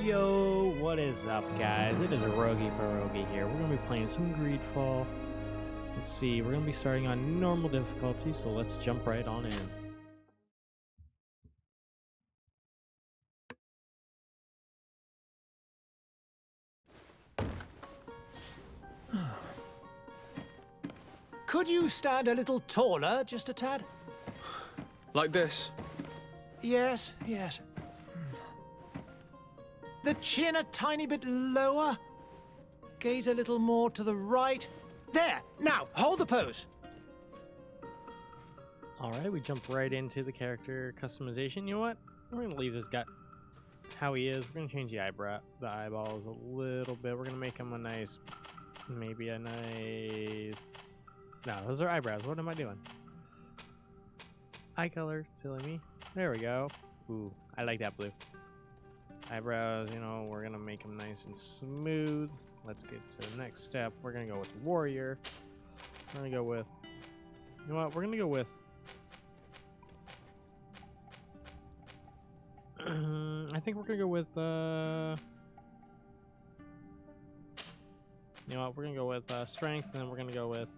Yo, what is up, guys? It is a Rogi Pierogi here. We're going to be playing some GreedFall. Let's see, we're going to be starting on normal difficulty, so let's jump right on in. Could you stand a little taller, just a tad? Like this? Yes. The chin a tiny bit lower. Gaze a little more to the right. There! Now, hold the pose. Alright, we jump right into the character customization. You know what? We're going to leave this guy how he is. We're going to change the eyeballs a little bit. We're going to make him a nice... Maybe a nice... No, those are eyebrows. What am I doing? Eye color. Silly me. There we go. Ooh, I like that blue. Eyebrows, you know, we're going to make them nice and smooth. Let's get to the next step. We're going to go with warrior. We're going to go with... You know what? We're going to go with... I think we're going to go with... You know what? We're going to go with strength, and then we're going to go with...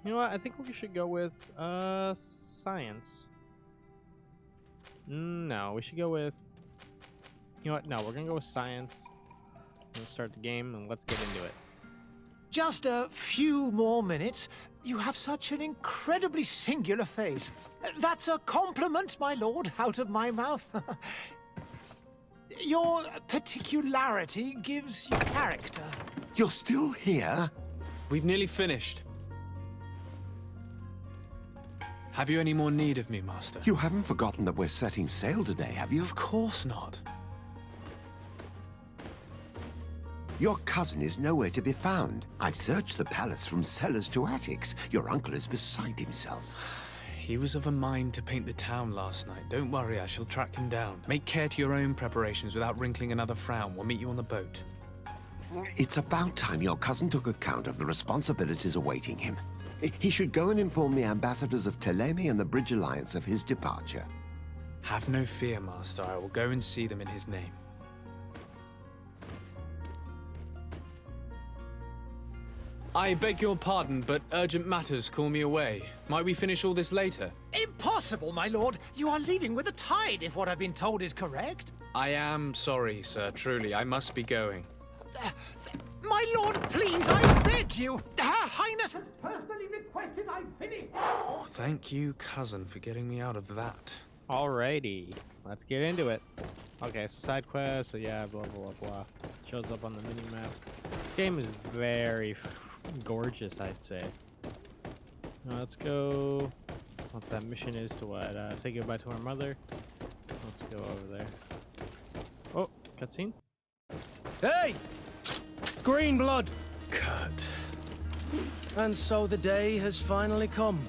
You know what? I think we should go with science. No, we should go with... You know what? No, we're going to go with science. Let's start the game and let's get into it. Just a few more minutes. You have such an incredibly singular face. That's a compliment, my lord, out of my mouth. Your particularity gives you character. You're still here? We've nearly finished. Have you any more need of me, Master? You haven't forgotten that we're setting sail today, have you? Of course not. Your cousin is nowhere to be found. I've searched the palace from cellars to attics. Your uncle is beside himself. He was of a mind to paint the town last night. Don't worry, I shall track him down. Make care to your own preparations without wrinkling another frown. We'll meet you on the boat. It's about time your cousin took account of the responsibilities awaiting him. He should go and inform the ambassadors of Telemi and the Bridge Alliance of his departure. Have no fear, Master. I will go and see them in his name. I beg your pardon, but urgent matters call me away. Might we finish all this later? Impossible, my lord. You are leaving with the tide, if what I've been told is correct. I am sorry, sir. Truly, I must be going. My lord, please, I beg you. Her Highness has personally requested I finish. Thank you, cousin, for getting me out of that. Alrighty, let's get into it. Okay, so side quest, so yeah, blah, blah, blah. Shows up on the mini-map. Game is very gorgeous, I'd say. Now let's go. What that mission is to what? Say goodbye to our mother. Let's go over there. Oh, cutscene. Hey! Green blood! Kurt. And so the day has finally come.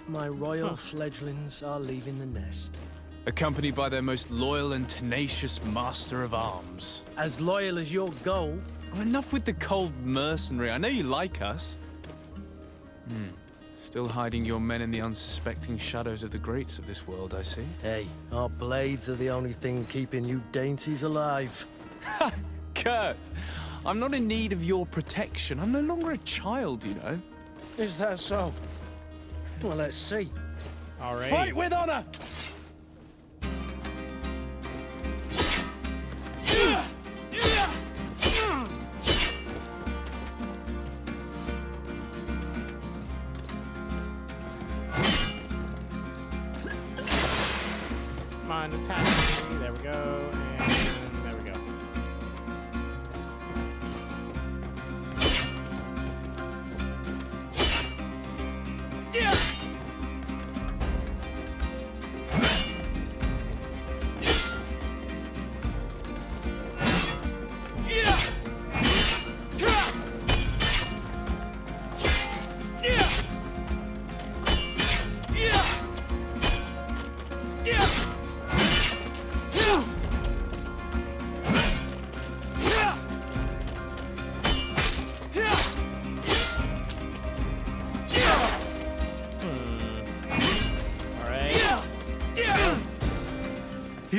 My royal fledglings are leaving the nest. Accompanied by their most loyal and tenacious master of arms. As loyal as your goal. Oh, enough with the cold mercenary. I know you like us. Still hiding your men in the unsuspecting shadows of the greats of this world, I see. Hey, our blades are the only thing keeping you dainties alive. Kurt, I'm not in need of your protection. I'm no longer a child, you know. Is that so? Well, let's see. Alright. Fight with honor! Come on, attack me. There we go. And there we go.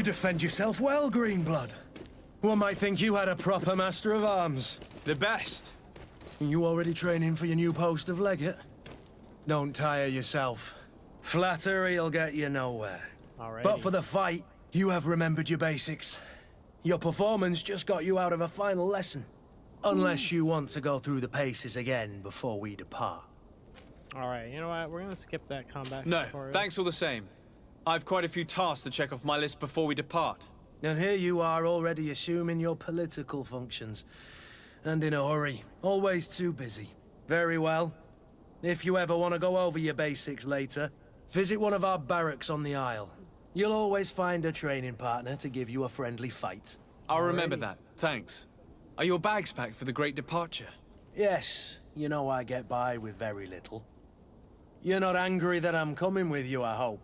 defend yourself well, Greenblood. One might think you had a proper master of arms. The best. You already training for your new post of legate? Don't tire yourself. Flattery'll get you nowhere. Alrighty. But for the fight, you have remembered your basics. Your performance just got you out of a final lesson. Unless you want to go through the paces again before we depart. Alright, you know what? We're gonna skip that combat. No, tutorial. thanks all the same. I've quite a few tasks to check off my list before we depart. And here you are already assuming your political functions. And in a hurry. Always too busy. Very well. If you ever want to go over your basics later, visit one of our barracks on the Isle. You'll always find a training partner to give you a friendly fight. I'll remember that, thanks. Are your bags packed for the great departure? Yes, you know I get by with very little. You're not angry that I'm coming with you, I hope.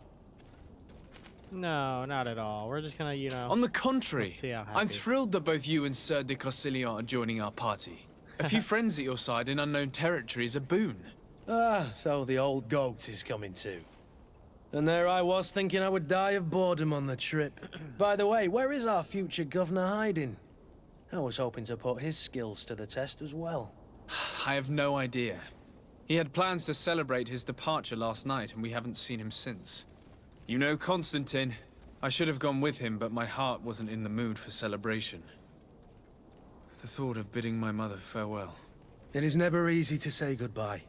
No, not at all. We're just gonna, you know... On the contrary, Let's see how I'm happy. thrilled that both you and Sir de Cossillon are joining our party. A few friends at your side in unknown territory is a boon. Ah, so the old goat is coming too. And there I was thinking I would die of boredom on the trip. By the way, where is our future governor hiding? I was hoping to put his skills to the test as well. I have no idea. He had plans to celebrate his departure last night, and we haven't seen him since. You know Constantine. I should have gone with him, but my heart wasn't in the mood for celebration. The thought of bidding my mother farewell. It is never easy to say goodbye.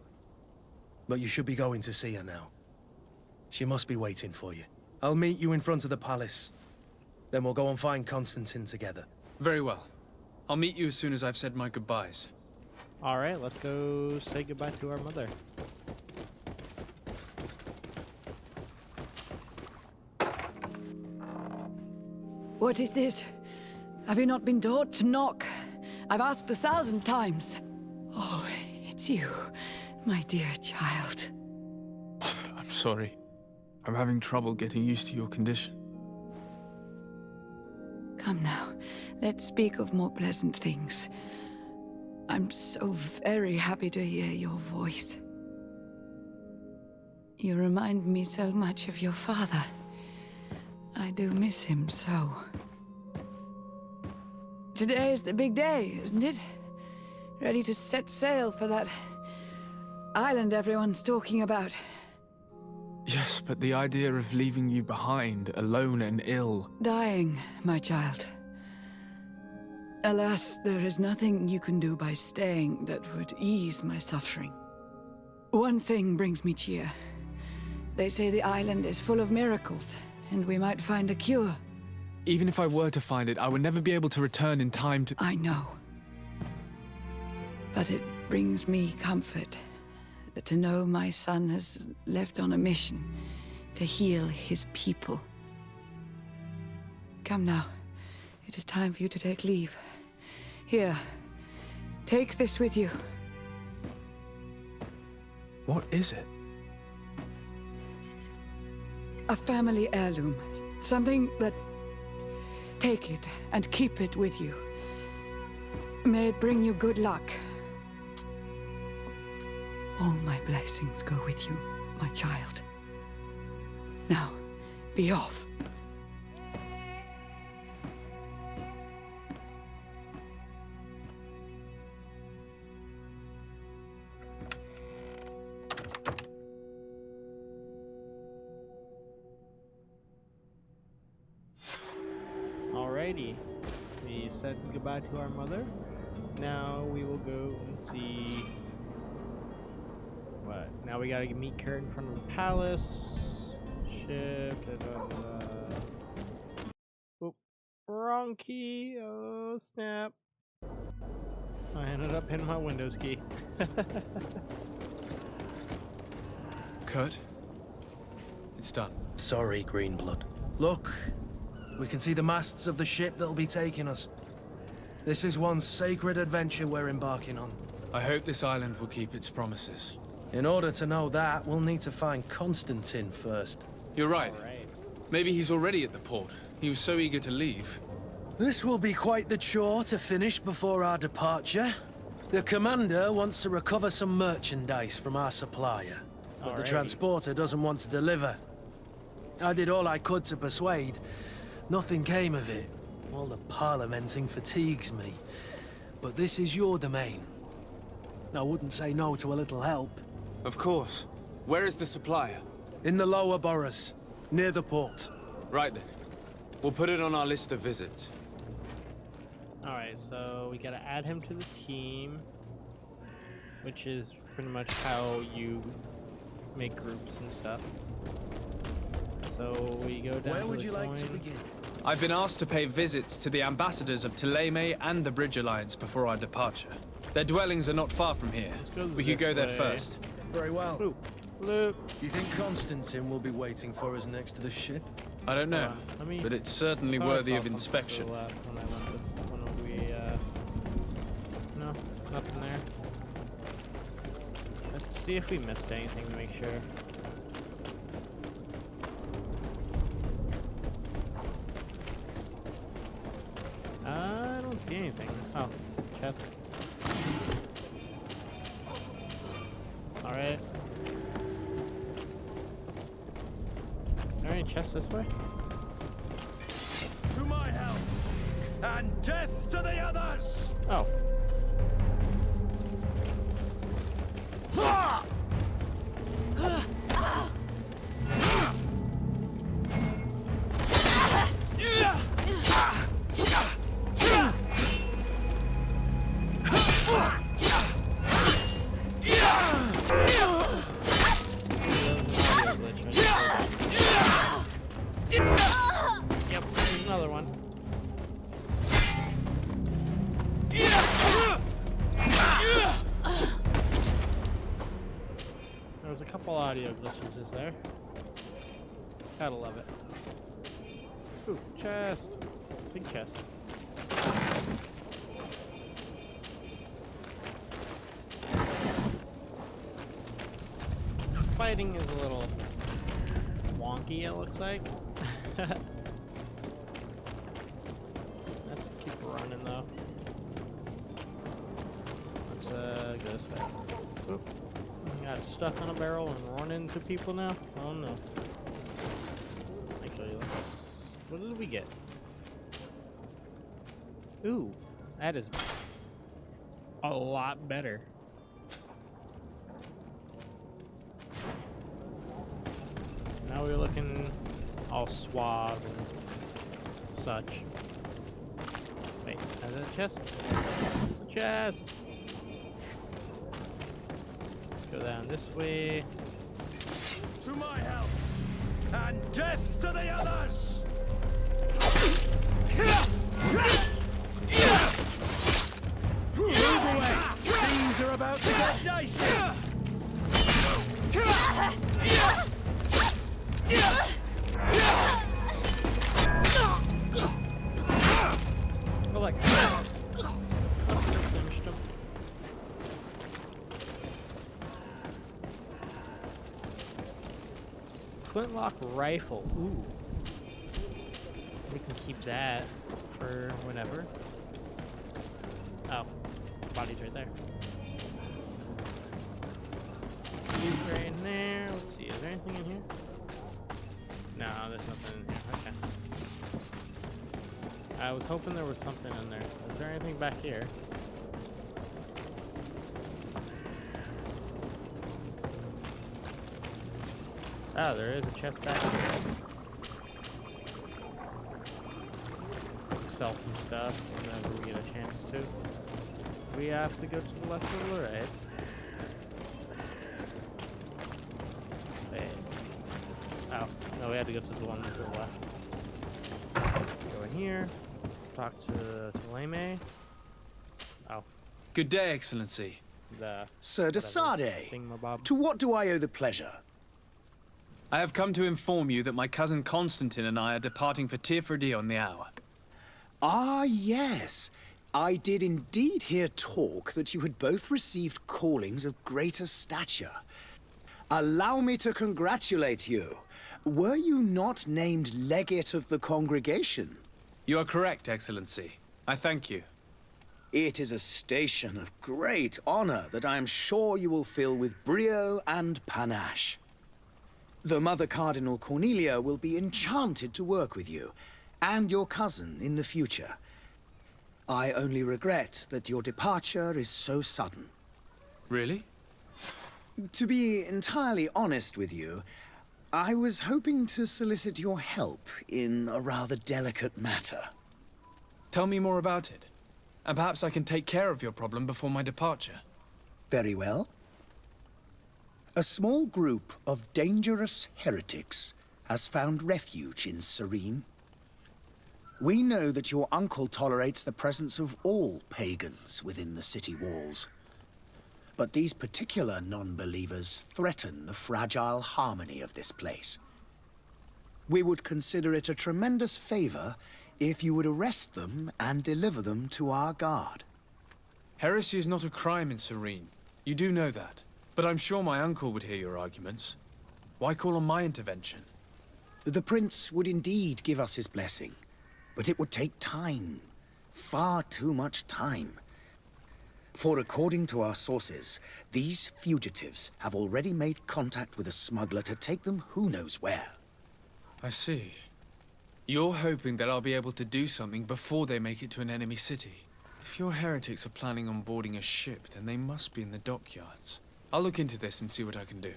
But you should be going to see her now. She must be waiting for you. I'll meet you in front of the palace. Then we'll go and find Constantine together. Very well. I'll meet you as soon as I've said my goodbyes. Alright, let's go say goodbye to our mother. What is this? Have you not been taught to knock? I've asked 1,000 times. Oh, it's you, my dear child. I'm sorry. I'm having trouble getting used to your condition. Come now, let's speak of more pleasant things. I'm so very happy to hear your voice. You remind me so much of your father. I do miss him so. Today is the big day, isn't it? Ready to set sail for that island everyone's talking about. Yes, but the idea of leaving you behind, alone and ill... Dying, my child. Alas, there is nothing you can do by staying that would ease my suffering. One thing brings me cheer. They say the island is full of miracles, and we might find a cure. Even if I were to find it, I would never be able to return in time to... I know. But it brings me comfort to know my son has left on a mission to heal his people. Come now. It is time for you to take leave. Here, take this with you. What is it? A family heirloom. Something that... Take it and keep it with you. May it bring you good luck. All my blessings go with you, my child. Now, be off. Alrighty. We said goodbye to our mother. Now we will go and see... What? Now we gotta meet Kurt in front of the palace. Ship. Oop. Wrong key. Oh, snap. I ended up hitting my Windows key. Kurt? It's done. Sorry, Greenblood. Look, we can see the masts of the ship that'll be taking us. This is one sacred adventure we're embarking on. I hope this island will keep its promises. In order to know that, we'll need to find Constantine first. You're right. Alright. Maybe he's already at the port. He was so eager to leave. This will be quite the chore to finish before our departure. The commander wants to recover some merchandise from our supplier, but the Alrighty. transporter doesn't want to deliver. I did all I could to persuade, Nothing came of it. All the parliamenting fatigues me. But this is your domain. I wouldn't say no to a little help. Of course. Where is the supplier? In the lower boroughs, near the port. Right then. We'll put it on our list of visits. Alright, so we gotta add him to the team, which is pretty much how you make groups and stuff. So we go down Where to would the you like to coin. begin? I've been asked to pay visits to the ambassadors of Thélème and the Bridge Alliance before our departure. Their dwellings are not far from here. Go We could this go there way. first. Very well. Ooh, Luke. You think Constantine will be waiting for us next to the ship? I don't know, Hold on, let me- but it's certainly Thought I worthy saw of something to inspection. the left when I went this, when we, no, nothing there. Let's see if we missed anything to make sure. I don't see anything. Oh, chest. Alright. Is there any chest this way? To my help! And death to the others! Oh. Yep, there's another one. There was a couple audio glitches, is there? Gotta love it. Ooh, chest. Big chest. Fighting is a little wonky, it looks like. Let's keep running though. Let's go this way. Oop. Got stuck on a barrel and run into people now? Oh no. Actually, what did we get? Ooh, that is a lot better. Now we're looking all suave and such. Wait, is that a chest? It's a chest! Go down this way. To my help! And death to the others! Move away! Things are about to get dicey! Oh, like finished him. Flintlock rifle. Ooh. We can keep that for whenever. Oh, body's right there. Loot right in there. Let's see, is there anything in here? No, there's nothing in here. Okay. I was hoping there was something in there. Is there anything back here? Oh, there is a chest back here. Sell some stuff whenever we get a chance to. We have to go to the left or the right. Wait. Oh, no, we had to go to the one to the left. Go in here. Talk to Thélème. Oh, Good day, Excellency. the Sir de Sade, thingamabob. to what do I owe the pleasure? I have come to inform you that my cousin Constantine and I are departing for Tirfredi on the hour. Ah, yes. I did indeed hear talk that you had both received callings of greater stature. Allow me to congratulate you. Were you not named legate of the congregation? You are correct, Excellency. I thank you. It is a station of great honor that I am sure you will fill with brio and panache. The Mother Cardinal Cornelia will be enchanted to work with you, and your cousin in the future. I only regret that your departure is so sudden. Really? To be entirely honest with you, I was hoping to solicit your help in a rather delicate matter. Tell me more about it. And perhaps I can take care of your problem before my departure. Very well. A small group of dangerous heretics has found refuge in Serene. We know that your uncle tolerates the presence of all pagans within the city walls. But these particular non-believers threaten the fragile harmony of this place. We would consider it a tremendous favor if you would arrest them and deliver them to our guard. Heresy is not a crime in Serene. You do know that. But I'm sure my uncle would hear your arguments. Why call on my intervention? The prince would indeed give us his blessing, but it would take time. Far too much time. For according to our sources, these fugitives have already made contact with a smuggler to take them who knows where. I see. You're hoping that I'll be able to do something before they make it to an enemy city. If your heretics are planning on boarding a ship, then they must be in the dockyards. I'll look into this and see what I can do.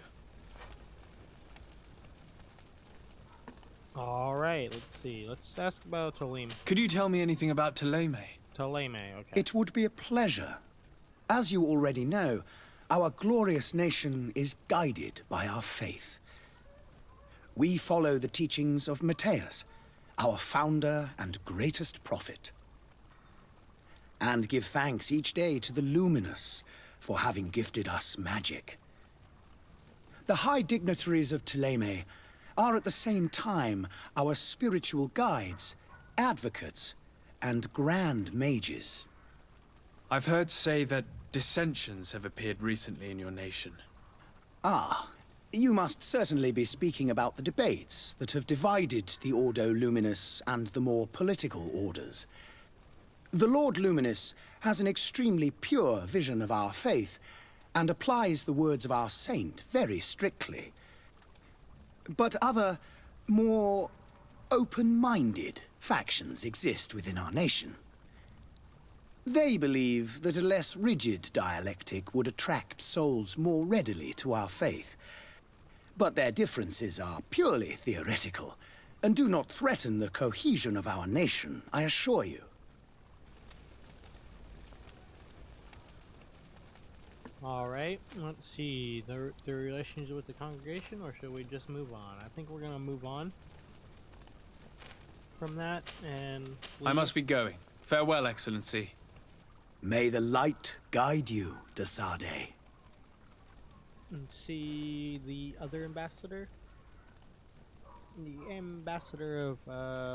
All right, let's see. Let's ask about Ptolemy. Could you tell me anything about Ptolemy? Ptolemy, okay. It would be a pleasure. As you already know, our glorious nation is guided by our faith. We follow the teachings of Matthias, our founder and greatest prophet, and give thanks each day to the Luminous for having gifted us magic. The high dignitaries of Ptolemy are at the same time our spiritual guides, advocates, and grand mages. I've heard say that dissensions have appeared recently in your nation. Ah, you must certainly be speaking about the debates that have divided the Ordo Luminous and the more political orders. The Lord Luminous has an extremely pure vision of our faith and applies the words of our saint very strictly. But other, more open-minded factions exist within our nation. They believe that a less rigid dialectic would attract souls more readily to our faith. But their differences are purely theoretical, and do not threaten the cohesion of our nation, I assure you. All right, let's see. The relationship with the congregation, or should we just move on? I think we're gonna move on from that and I must be going. Farewell, Excellency. May the light guide you, de Sade. and see the other ambassador. The ambassador of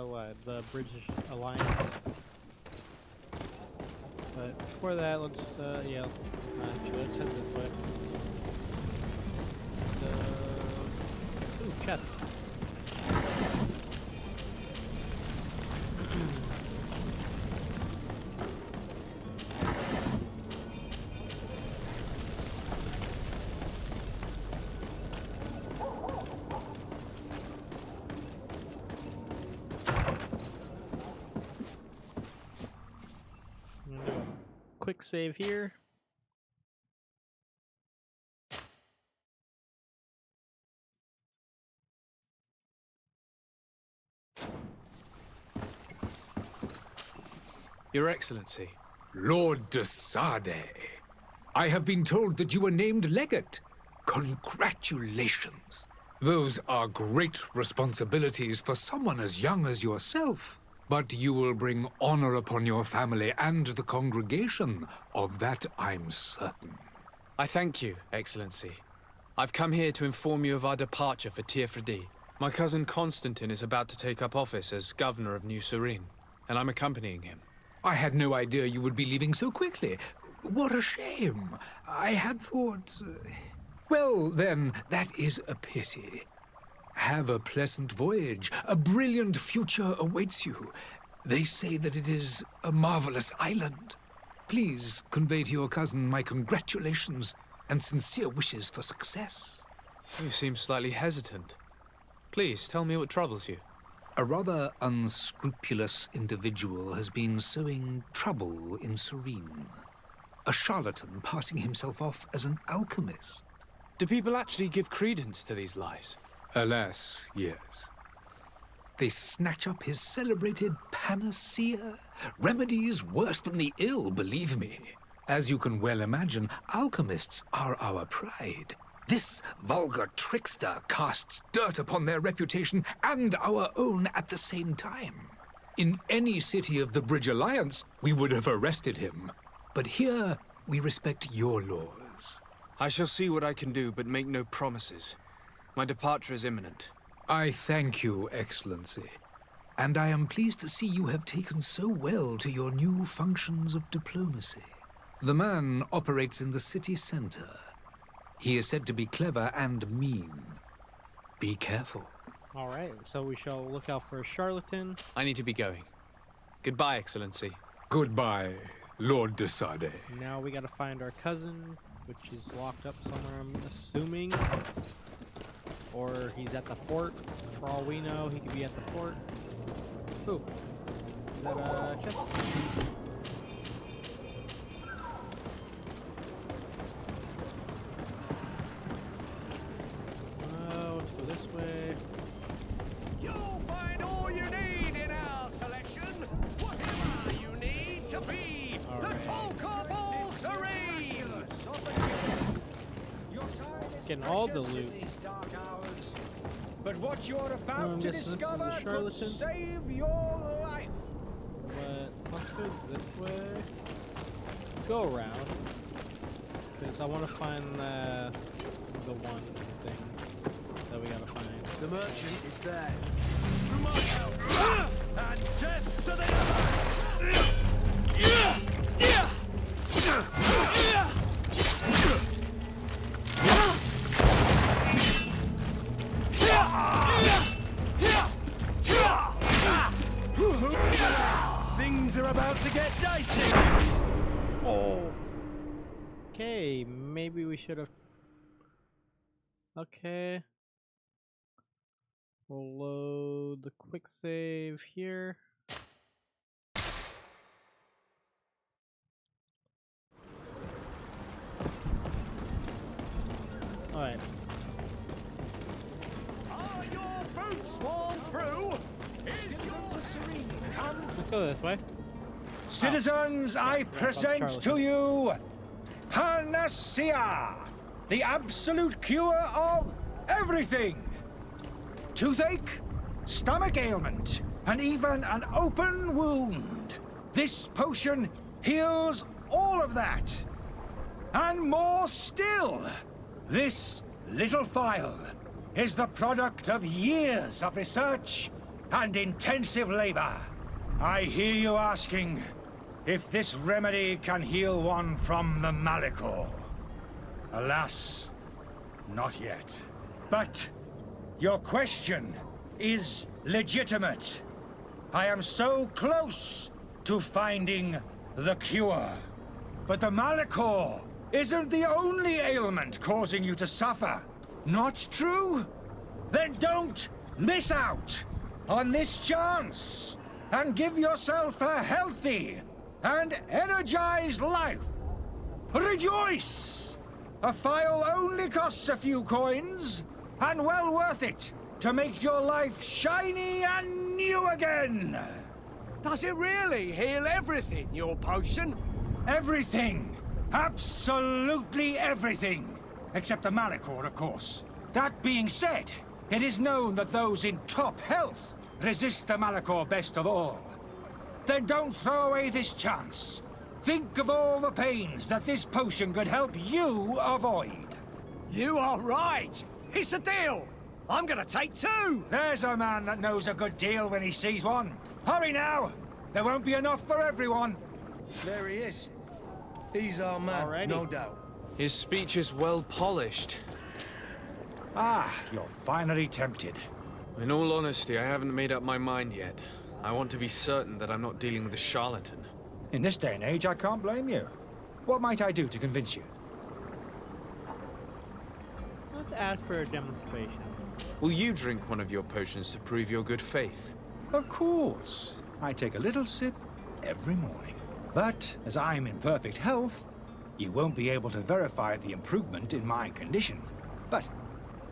what? The British Alliance. But before that, let's yeah, let's head this way. Ooh, chest. Quick save here. Your Excellency. Lord de Sade, I have been told that you were named legate. Congratulations. Those are great responsibilities for someone as young as yourself. But you will bring honor upon your family and the congregation. Of that I'm certain. I thank you, Excellency. I've come here to inform you of our departure for Tiefredi. My cousin Constantine is about to take up office as governor of New Serene, and I'm accompanying him. I had no idea you would be leaving so quickly. What a shame. I had thought... Well, then, that is a pity. Have a pleasant voyage. A brilliant future awaits you. They say that it is a marvelous island. Please convey to your cousin my congratulations and sincere wishes for success. You seem slightly hesitant. Please, tell me what troubles you. A rather unscrupulous individual has been sowing trouble in Serene. A charlatan passing himself off as an alchemist. Do people actually give credence to these lies? Alas, yes. They snatch up his celebrated panacea. Remedies worse than the ill, believe me. As you can well imagine, alchemists are our pride. This vulgar trickster casts dirt upon their reputation and our own at the same time. In any city of the Bridge Alliance, we would have arrested him. But here, we respect your laws. I shall see what I can do, but make no promises. My departure is imminent. I thank you, Excellency. And I am pleased to see you have taken so well to your new functions of diplomacy. The man operates in the city center. He is said to be clever and mean. Be careful. All right, so we shall look out for a charlatan. I need to be going. Goodbye, Excellency. Goodbye, Lord de Sade. Now we gotta find our cousin, which is locked up somewhere, I'm assuming. Or he's at the port. For all we know, he could be at the port. Ooh. Is that a chest? Let's go this way. You'll find all you need in our selection. Whatever you need to be All the right. talk of all serene. Getting all the loot. But what you're about to This is the discover could charlatan. save your life. But let's go this way. Go around. Because I want to find the one thing that we gotta find. The merchant is there. To my help. And death to the Things are about to get dicey. Oh. Okay, maybe we should have. Okay. We'll load the quick save here. Alright. Are your boots worn through? Is your serene come? Let's go this way. Citizens, I present to charlatan. you Panacea, the absolute cure of everything. Toothache, stomach ailment, and even an open wound. This potion heals all of that. And more still. This little phial is the product of years of research and intensive labor. I hear you asking if this remedy can heal one from the Malachor. Alas, not yet. But your question is legitimate. I am so close to finding the cure. But the Malachor isn't the only ailment causing you to suffer. Not true? Then don't miss out on this chance and give yourself a healthy and energized life. Rejoice! A phial only costs a few coins, and well worth it to make your life shiny and new again. Does it really heal everything, your potion? Everything. Absolutely everything. Except the Malachor, of course. That being said, it is known that those in top health resist the Malachor best of all. Then don't throw away this chance. Think of all the pains that this potion could help you avoid. You are right. It's a deal. I'm gonna take two. There's a man that knows a good deal when he sees one. Hurry now. There won't be enough for everyone. There he is. He's our man, Alrighty. no doubt. His speech is well polished. Ah, you're finally tempted. In all honesty, I haven't made up my mind yet. I want to be certain that I'm not dealing with a charlatan. In this day and age, I can't blame you. What might I do to convince you? Let's ask for a demonstration. Will you drink one of your potions to prove your good faith? Of course. I take a little sip every morning. But as I'm in perfect health, you won't be able to verify the improvement in my condition. But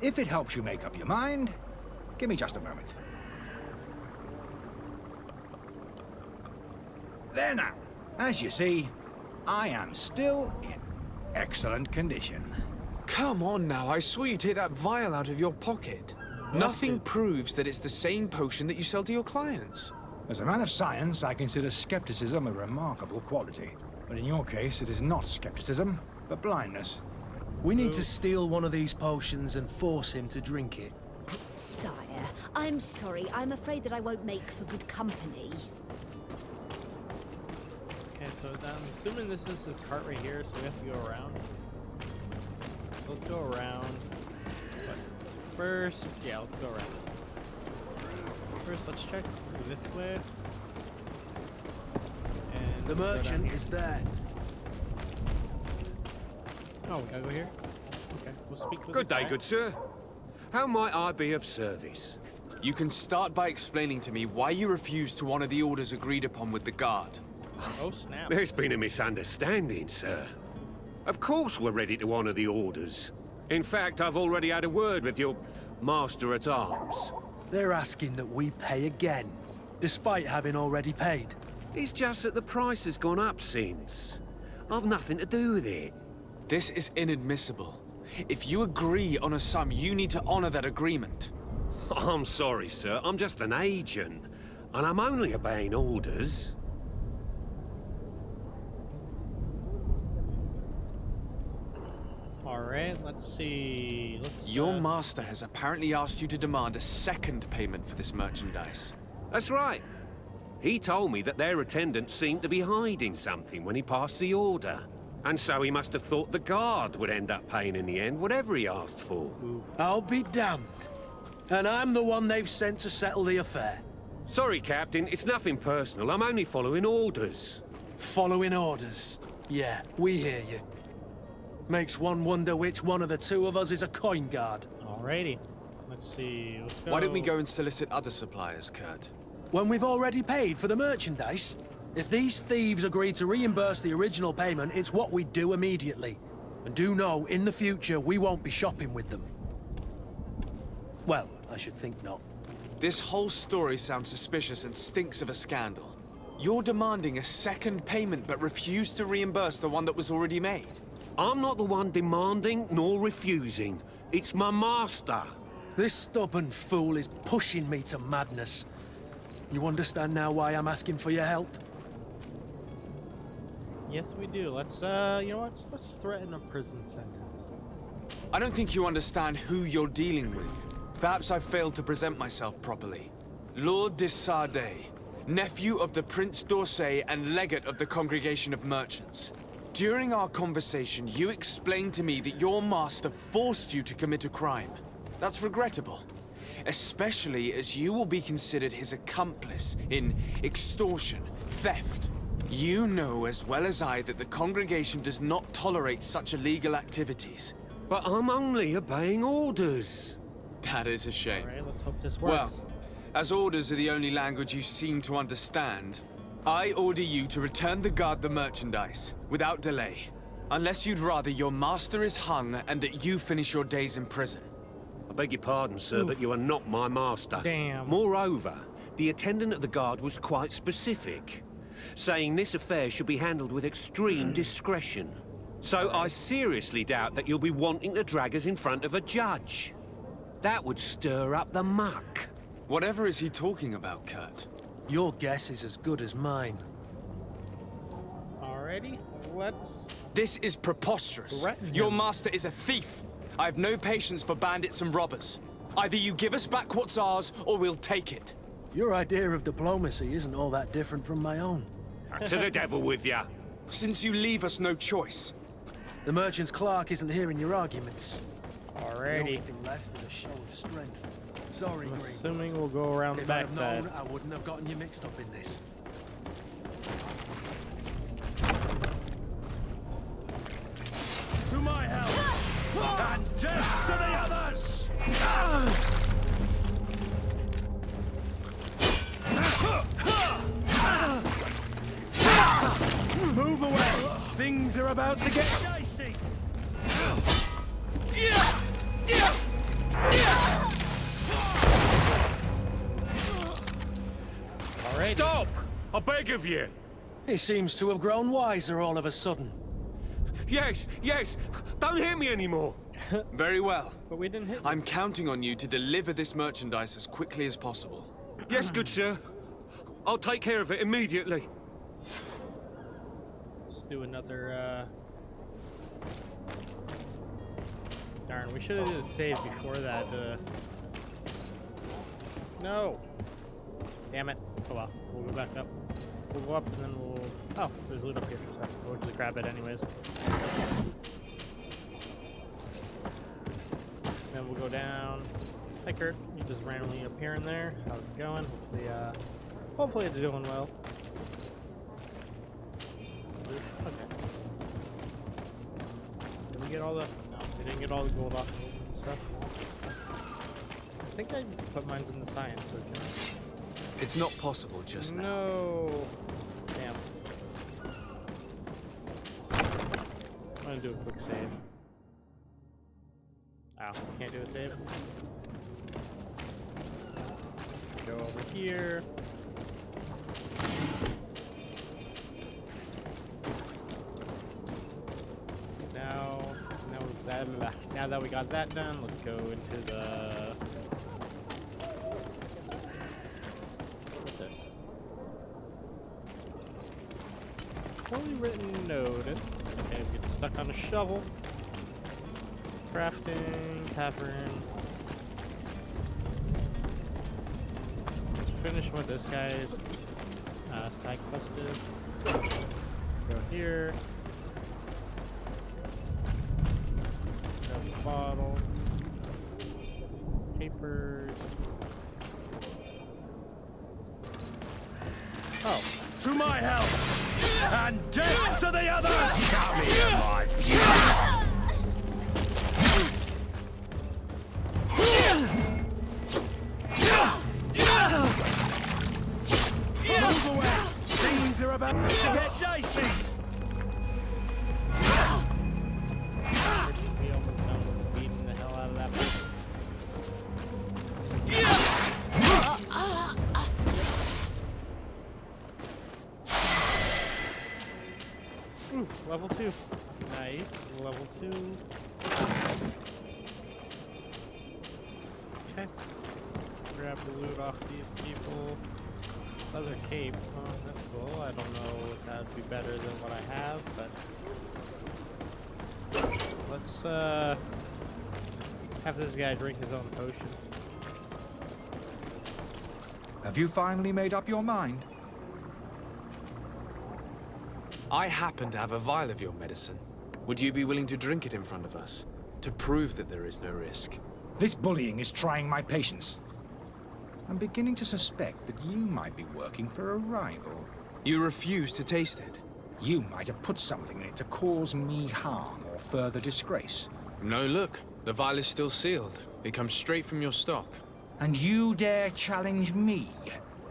if it helps you make up your mind, give me just a moment. There now. As you see, I am still in excellent condition. Come on now, I saw you take that vial out of your pocket. Nothing proves that it's the same potion that you sell to your clients. As a man of science, I consider skepticism a remarkable quality. But in your case, it is not skepticism, but blindness. We need to steal one of these potions and force him to drink it. Sire, I'm sorry. I'm afraid that I won't make for good company. Okay, so I'm assuming this is his cart right here, so we have to go around. Let's go around. But first, yeah, let's go around. First, let's check this way. And The merchant is there. Oh, we gotta go here? Okay, we'll speak with Good this day, guy. good sir. How might I be of service? You can start by explaining to me why you refuse to honor the orders agreed upon with the guard. Oh, snap. There's been a misunderstanding, sir. Of course we're ready to honor the orders. In fact, I've already had a word with your master-at-arms. They're asking that we pay again, despite having already paid. It's just that the price has gone up since. I've nothing to do with it. This is inadmissible. If you agree on a sum, you need to honor that agreement. I'm sorry, sir. I'm just an agent. And I'm only obeying orders. Alright, let's see. Your master has apparently asked you to demand a second payment for this merchandise. That's right. He told me that their attendant seemed to be hiding something when he passed the order. And so he must have thought the guard would end up paying in the end, whatever he asked for. I'll be damned. And I'm the one they've sent to settle the affair. Sorry, Captain, it's nothing personal. I'm only following orders. Following orders. Yeah, we hear you. Makes one wonder which one of the two of us is a coin guard. Alrighty. Let's see. Let's go. Why don't we go and solicit other suppliers, Kurt? When we've already paid for the merchandise? If these thieves agree to reimburse the original payment, it's what we do immediately. And do know, in the future, we won't be shopping with them. Well, I should think not. This whole story sounds suspicious and stinks of a scandal. You're demanding a second payment but refuse to reimburse the one that was already made. I'm not the one demanding nor refusing. It's my master. This stubborn fool is pushing me to madness. You understand now why I'm asking for your help? Yes, we do. Let's, you know what? Let's threaten a prison sentence. I don't think you understand who you're dealing with. Perhaps I failed to present myself properly. Lord de Sardet, nephew of the Prince d'Orsay and legate of the Congregation of Merchants. During our conversation, you explained to me that your master forced you to commit a crime. That's regrettable, especially as you will be considered his accomplice in extortion, theft. You know as well as I that the congregation does not tolerate such illegal activities. But I'm only obeying orders. That is a shame. Alright, let's hope this works. Well, as orders are the only language you seem to understand, I order you to return the guard the merchandise, without delay. Unless you'd rather your master is hung and that you finish your days in prison. I beg your pardon, sir, but you are not my master. Damn. Moreover, the attendant at the guard was quite specific, saying this affair should be handled with extreme discretion. So I seriously doubt that you'll be wanting to drag us in front of a judge. That would stir up the muck. Whatever is he talking about, Kurt? Your guess is as good as mine. Alrighty, let's... This is preposterous. Threaten Your him. master is a thief. I have no patience for bandits and robbers. Either you give us back what's ours, or we'll take it. Your idea of diplomacy isn't all that different from my own. To the devil with ya. Since you leave us no choice. The merchant's clerk isn't hearing your arguments. The Alrighty. only thing left is a show of strength. Sorry, I'm Green. assuming we'll go around the If I'd have backside. known, I wouldn't have gotten you mixed up in this. To my help! And death to the others! Things are about to get dicey. Alrighty. Stop! I beg of you! He seems to have grown wiser all of a sudden. Yes, yes! Don't hit me anymore! Very well. But we didn't hit. I'm counting on you to deliver this merchandise as quickly as possible. Yes, good sir. I'll take care of it immediately. Let's do another, Darn, we should have did a save before that, No! Damn it. Oh well, we'll go back up. We'll go up and then we'll... Oh, there's loot up here, so we'll just grab it anyways. Then we'll go down. Hi Kurt, you just randomly appear in there. How's it going? Hopefully it's doing well. Okay. Did we get all the... No, we didn't get all the gold off and stuff. I think I put mines in the science, so can I... It's not possible just now. No. Damn. I'm gonna do a quick save. Ow, can't do a save. Go over here. Now that we got that done, let's go into the... What's this? Poorly written notice. Okay, we get stuck on a shovel. Crafting, tavern. Let's finish what this guy's side quest is. Go here. Grab the bottle. Papers. Oh. To my help! And death to the others! Come here, my beauties! Move away! Things are about to get dicey! We almost done with beating the hell out of that person. Ooh, level 2. Nice. Level 2. Okay. Grab the loot off these people. Leather cape. Oh, that's cool. I don't know if that would be better than what I have, but... Let's, have this guy drink his own potion. Have you finally made up your mind? I happen to have a vial of your medicine. Would you be willing to drink it in front of us? To prove that there is no risk? This bullying is trying my patience. I'm beginning to suspect that you might be working for a rival. You refuse to taste it? You might have put something in it to cause me harm or further disgrace. No, look. The vial is still sealed. It comes straight from your stock. And you dare challenge me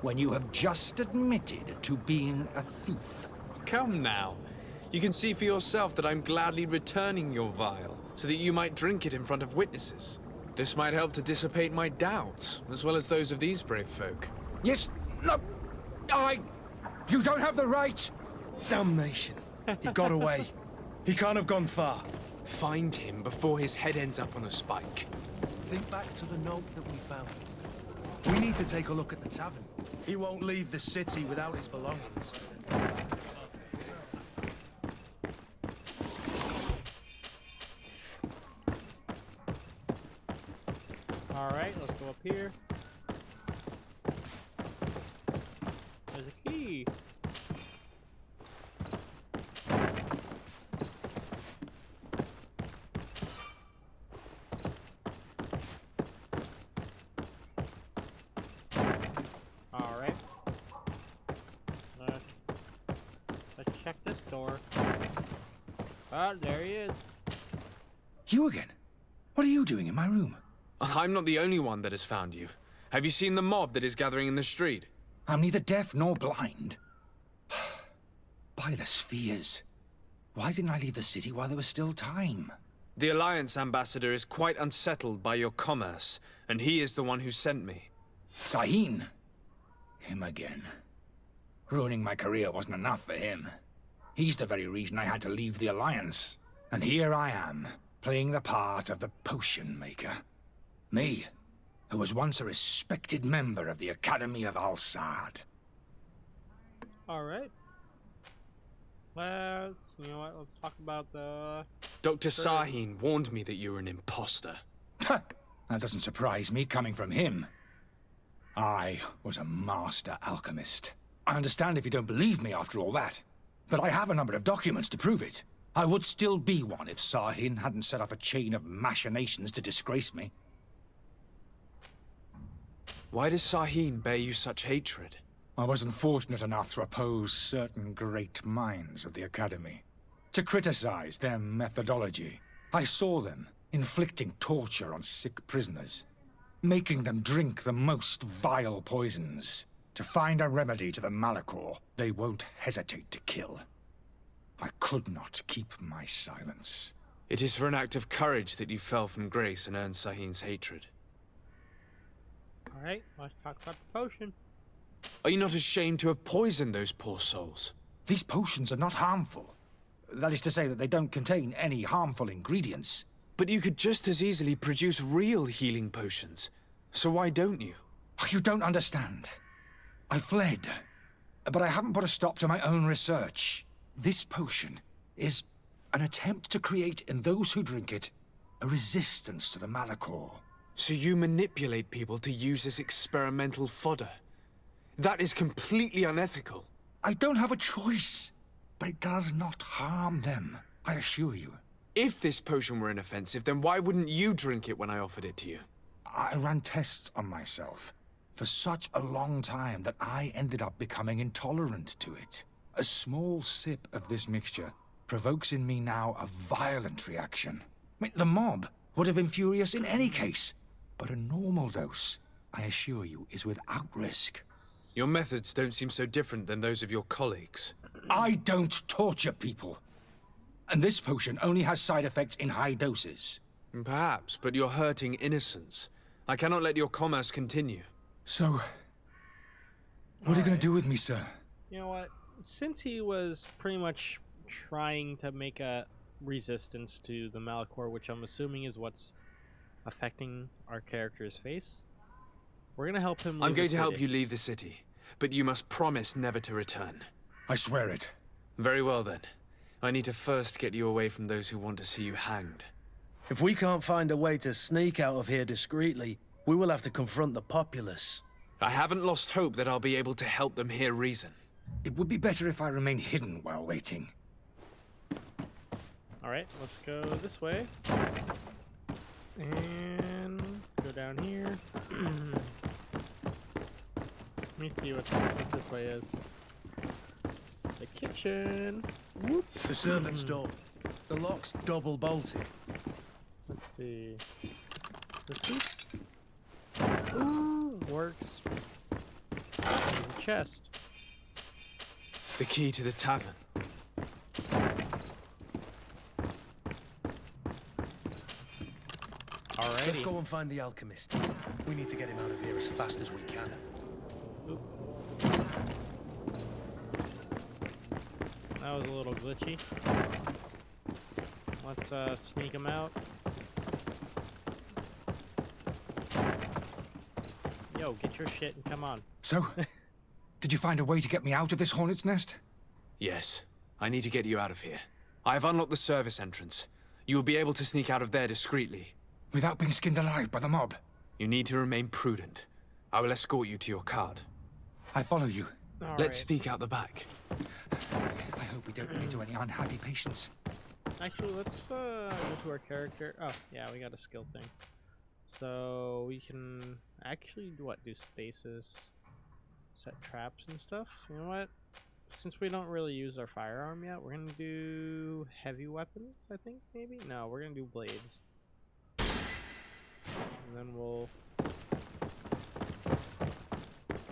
when you have just admitted to being a thief? Come now. You can see for yourself that I'm gladly returning your vial, so that you might drink it in front of witnesses. This might help to dissipate my doubts, as well as those of these brave folk. Yes, no, you don't have the right. Damnation. He got away. He can't have gone far. Find him before his head ends up on a spike. Think back to the note that we found. We need to take a look at the tavern. He won't leave the city without his belongings. Alright, let's go up here. There's a key. Alright. Let's check this door. Ah, there he is. You again? What are you doing in my room? I'm not the only one that has found you. Have you seen the mob that is gathering in the street? I'm neither deaf nor blind. By the spheres. Why didn't I leave the city while there was still time? The Alliance ambassador is quite unsettled by your commerce, and he is the one who sent me. Sahin? Him again. Ruining my career wasn't enough for him. He's the very reason I had to leave the Alliance. And here I am, playing the part of the potion maker. Me, who was once a respected member of the Academy of Al-Sad. Alright. You know what, let's talk about the... Dr. Sahin warned me that you were an imposter. That doesn't surprise me, coming from him. I was a master alchemist. I understand if you don't believe me after all that, but I have a number of documents to prove it. I would still be one if Sahin hadn't set off a chain of machinations to disgrace me. Why does Sahin bear you such hatred? I wasn't fortunate enough to oppose certain great minds of the Academy, to criticize their methodology. I saw them inflicting torture on sick prisoners, making them drink the most vile poisons. To find a remedy to the Malachor, they won't hesitate to kill. I could not keep my silence. It is for an act of courage that you fell from grace and earned Sahin's hatred. Alright, let's talk about the potion. Are you not ashamed to have poisoned those poor souls? These potions are not harmful. That is to say that they don't contain any harmful ingredients. But you could just as easily produce real healing potions. So why don't you? You don't understand. I fled, but I haven't put a stop to my own research. This potion is an attempt to create in those who drink it a resistance to the Malachor. So you manipulate people to use as experimental fodder? That is completely unethical. I don't have a choice, but it does not harm them, I assure you. If this potion were inoffensive, then why wouldn't you drink it when I offered it to you? I ran tests on myself for such a long time that I ended up becoming intolerant to it. A small sip of this mixture provokes in me now a violent reaction. The mob would have been furious in any case, but a normal dose, I assure you, is without risk. Your methods don't seem so different than those of your colleagues. I don't torture people. And this potion only has side effects in high doses. Perhaps, but you're hurting innocents. I cannot let your commerce continue. So, what are you going to do with me, sir? You know what? Since he was pretty much trying to make a resistance to the Malachor, which I'm assuming is what's affecting our character's face, we're going to help him leave I'm going the to help city. you leave the city, but you must promise never to return. I swear it. Very well then. I need to first get you away from those who want to see you hanged. If we can't find a way to sneak out of here discreetly, we will have to confront the populace. I haven't lost hope that I'll be able to help them hear reason. It would be better if I remain hidden while waiting. Alright, let's go this way. And go down here. Let me see what this way is. The kitchen. Whoop. The servant's door. The lock's double bolted. Let's see. This piece? Ooh, works. There's a chest. The key to the tavern. Alrighty. Let's go and find the alchemist. We need to get him out of here as fast as we can. Oop. That was a little glitchy. Let's sneak him out. Yo, get your shit and come on. So, did you find a way to get me out of this hornet's nest? Yes. I need to get you out of here. I have unlocked the service entrance. You will be able to sneak out of there discreetly. Without being skinned alive by the mob? You need to remain prudent. I will escort you to your cart. I follow you. Let's sneak out the back. I hope we don't run into any unhappy patients. Actually, let's go to our character. Oh, yeah, we got a skill thing. So we can actually do stasis, set traps and stuff. You know what? Since we don't really use our firearm yet, we're gonna do heavy weapons, I think, maybe? No, we're gonna do blades. And then we'll go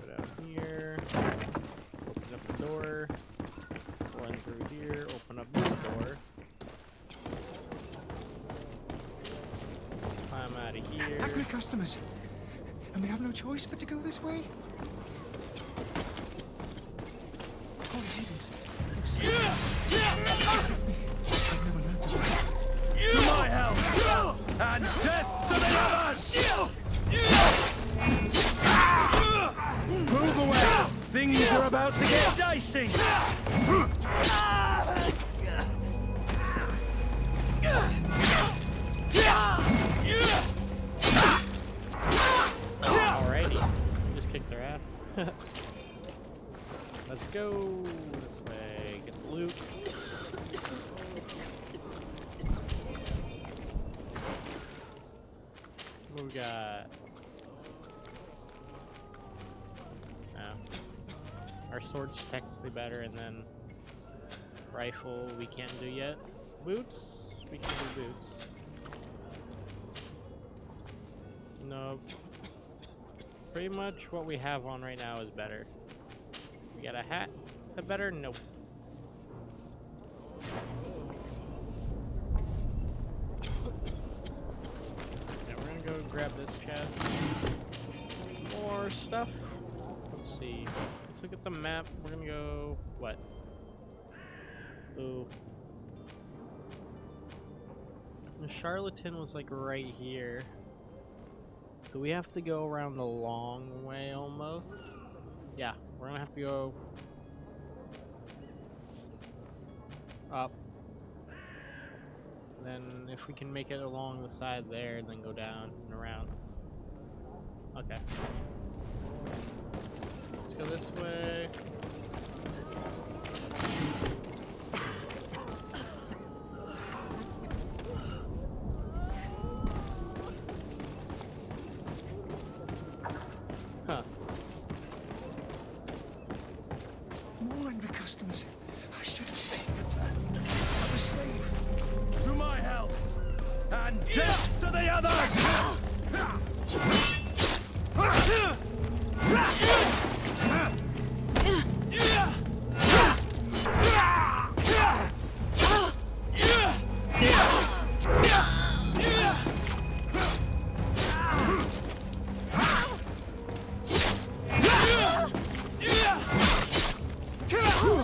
down here, open up the door, run through here, open up this door. customers, and we have no choice but to go this way. God heavens, if so, I've never learned to fight. To my help! And death to the others! Move away! Things are about to get dicey! Alrighty. Just kicked their ass. Let's go this way. Get the loot. What we got? Our sword's technically better, and then rifle we can't do yet. Boots? We can do boots. Nope. Pretty much what we have on right now is better. We got a hat? A better? Nope. Yeah, we're gonna go grab this chest. More stuff. Let's see. Let's look at the map. We're gonna go... what? Ooh. The Charlatan was like right here. So we have to go around a long way almost. Yeah, we're gonna have to go up. Then if we can make it along the side there, then go down and around. Okay. Let's go this way. Huh. More angry customers. I should have stayed. I was safe. To my help! And death to the others!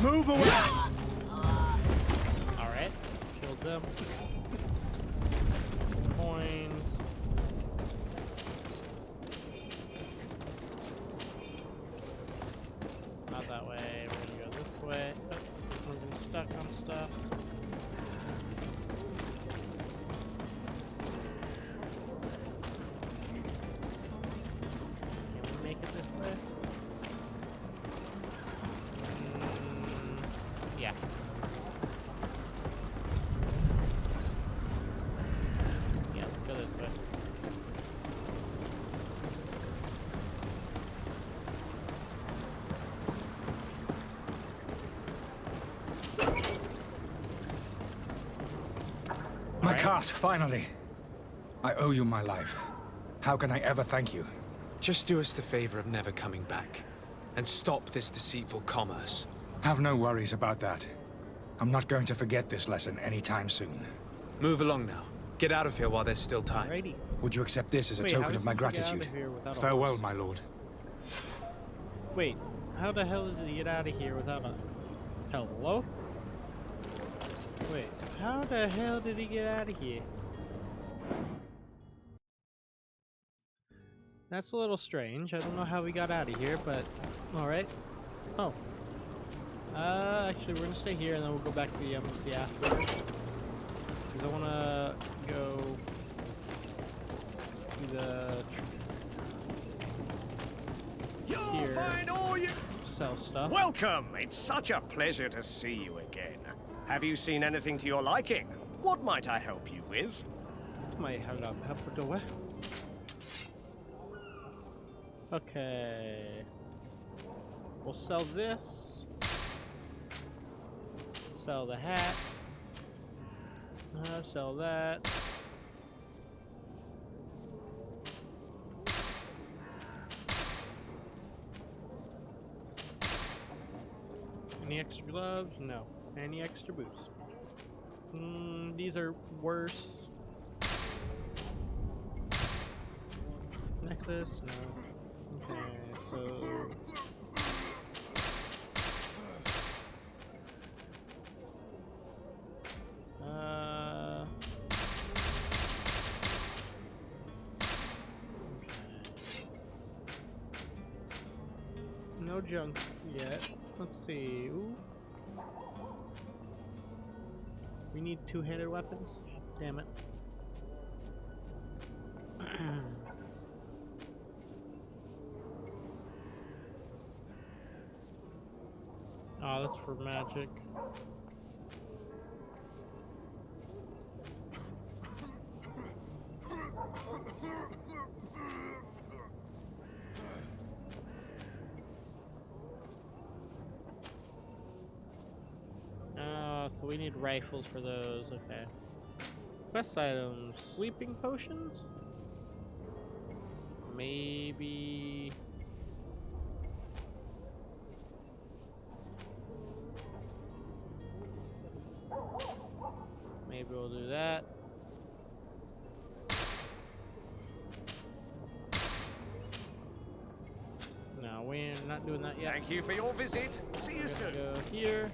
Move away! Alright. Killed them. Coins. Not that way. We're gonna go this way. Oh, we're getting stuck on stuff. Can we make it this way? Yeah. Yeah, let's go this way. My cart, finally. I owe you my life. How can I ever thank you? Just do us the favor of never coming back. And stop this deceitful commerce. Have no worries about that. I'm not going to forget this lesson anytime soon. Move along now. Get out of here while there's still time. Alrighty. Would you accept this as a Wait, how token does of my he get out of gratitude? here without a Farewell, horse? my lord. Wait, how the hell did he get out of here without a... Hello? Wait, how the hell did he get out of here? That's a little strange. I don't know how we got out of here, but... Alright. Oh. Actually, we're gonna stay here, and then we'll go back to the embassy afterwards. Because I wanna go... to the... You'll find all you... sell stuff. Welcome! It's such a pleasure to see you again. Have you seen anything to your liking? What might I help you with? Might have a pepper door. Okay. We'll sell this. Sell the hat. Sell that. Any extra gloves? No. Any extra boots? These are worse. necklace? No. Okay, so... No junk yet. Let's see. Ooh. We need two-handed weapons? Damn it. Oh, that's for magic. So we need rifles for those, okay. Quest items, sleeping potions? Maybe... Maybe we'll do that. No, we're not doing that yet. Thank you for your visit. See you soon. Go here.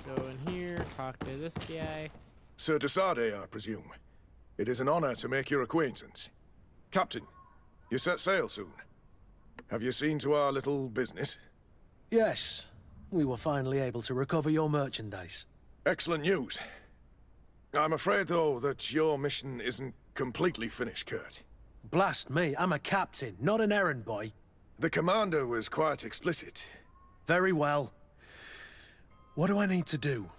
Go in here, talk to this guy. Sir Desade, I presume. It is an honor to make your acquaintance. Captain, you set sail soon. Have you seen to our little business? Yes. We were finally able to recover your merchandise. Excellent news. I'm afraid, though, that your mission isn't completely finished, Kurt. Blast me, I'm a captain, not an errand boy. The commander was quite explicit. Very well. What do I need to do?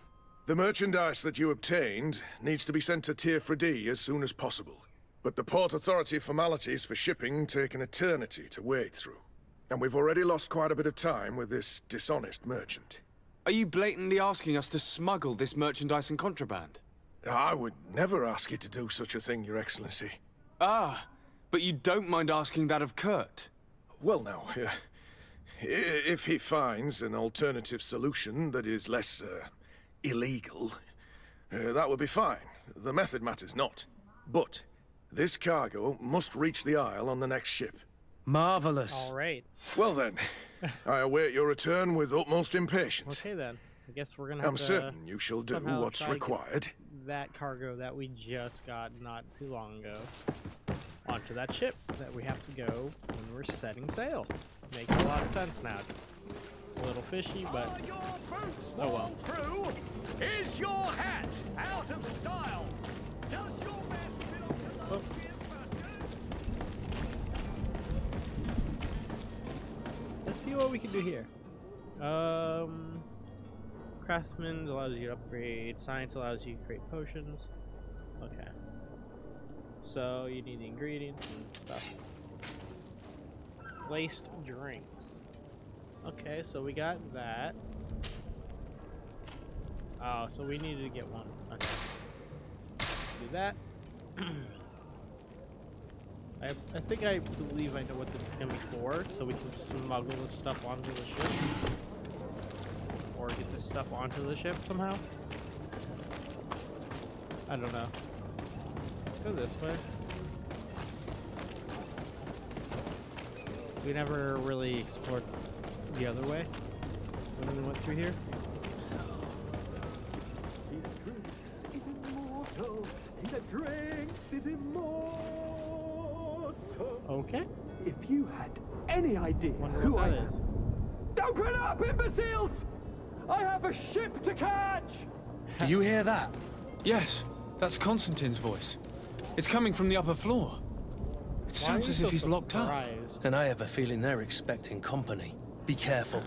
The merchandise that you obtained needs to be sent to Tier 4D as soon as possible. But the Port Authority formalities for shipping take an eternity to wade through. And we've already lost quite a bit of time with this dishonest merchant. Are you blatantly asking us to smuggle this merchandise and contraband? I would never ask you to do such a thing, Your Excellency. Ah, but you don't mind asking that of Kurt? Well, now, if he finds an alternative solution that is less, illegal, that would be fine. The method matters not. But this cargo must reach the Isle on the next ship. Marvelous. All right. Well then, I await your return with utmost impatience. Okay then. I guess we're gonna have I'm to certain you shall do somehow what's try to get required. that cargo that we just got not too long ago onto that ship that we have to go when we're setting sail. Makes a lot of sense now. It's a little fishy, but oh well. Crew, is your hat out of style? Does your best belong to last year's Let's see what we can do here. Craftsman allows you to upgrade. Science allows you to create potions. Okay. So you need the ingredients and stuff. Laced drinks. Okay, so we got that. Oh, so we needed to get one. Okay. Do that. I think I believe I know what this is gonna be for, so we can smuggle this stuff onto the ship. Or get this stuff onto the ship somehow. I don't know. Let's go this way. We never really explored the other way when we went through here. Okay. If you had any idea who I am. Open up, imbeciles! I have a ship to catch! Do you hear that? Yes, that's Constantine's voice. It's coming from the upper floor. It sounds as if he's locked up. And I have a feeling they're expecting company. Be careful.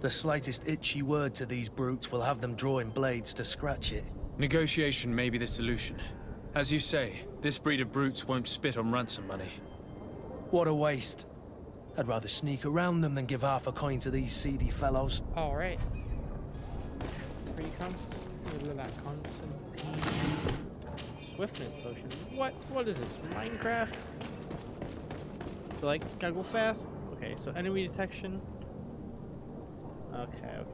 The slightest itchy word to these brutes will have them drawing blades to scratch it. Negotiation may be the solution. As you say, this breed of brutes won't spit on ransom money. What a waste. I'd rather sneak around them than give half a coin to these seedy fellows. All right. Pretty look at that Constantine. Swiftness potion. What is this? Minecraft? So, like, gotta go fast? Okay, so enemy detection. Okay.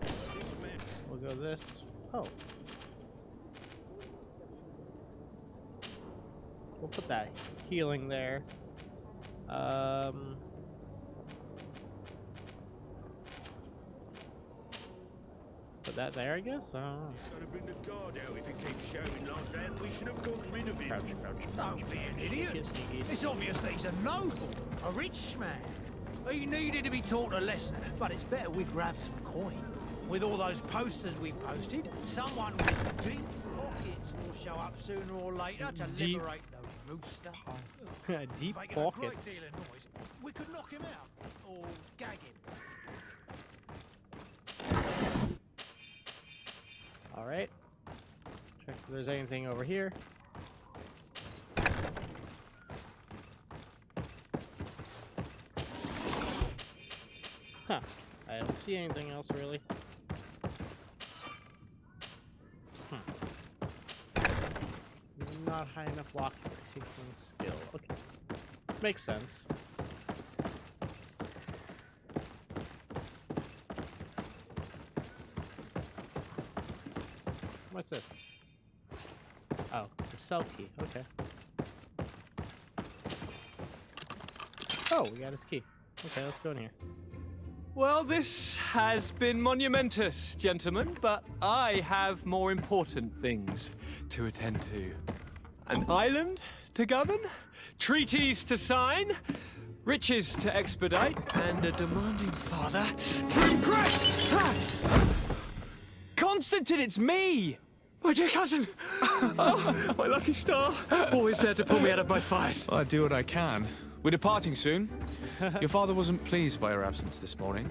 We'll go this. Oh. put that healing there. Put that there, I guess. Gotta bring the guard out. If it keeps shouting like that, we should have got rid of it. Crouch, crouch. Don't be an idiot. It's obvious that he's a noble, a rich man. He needed to be taught a lesson, but it's better we grab some coin. With all those posters we posted, someone with deep pockets will show up sooner or later to liberate the rooster. Deep Making a great pockets. deal of noise. We could knock him out or gag him. All right. Check if there's anything over here. Huh. I don't see anything else really. Not high enough walking skill. Okay. Makes sense. What's this? Oh, the cell key. Okay. Oh, we got his key. Okay, let's go in here. Well, this has been monumentous, gentlemen, but I have more important things to attend to. An island to govern, treaties to sign, riches to expedite, and a demanding father to impress! Constantine, it's me! My dear cousin! Oh, my lucky star! Always there to pull me out of my fires. Well, I do what I can. We're departing soon. Your father wasn't pleased by your absence this morning.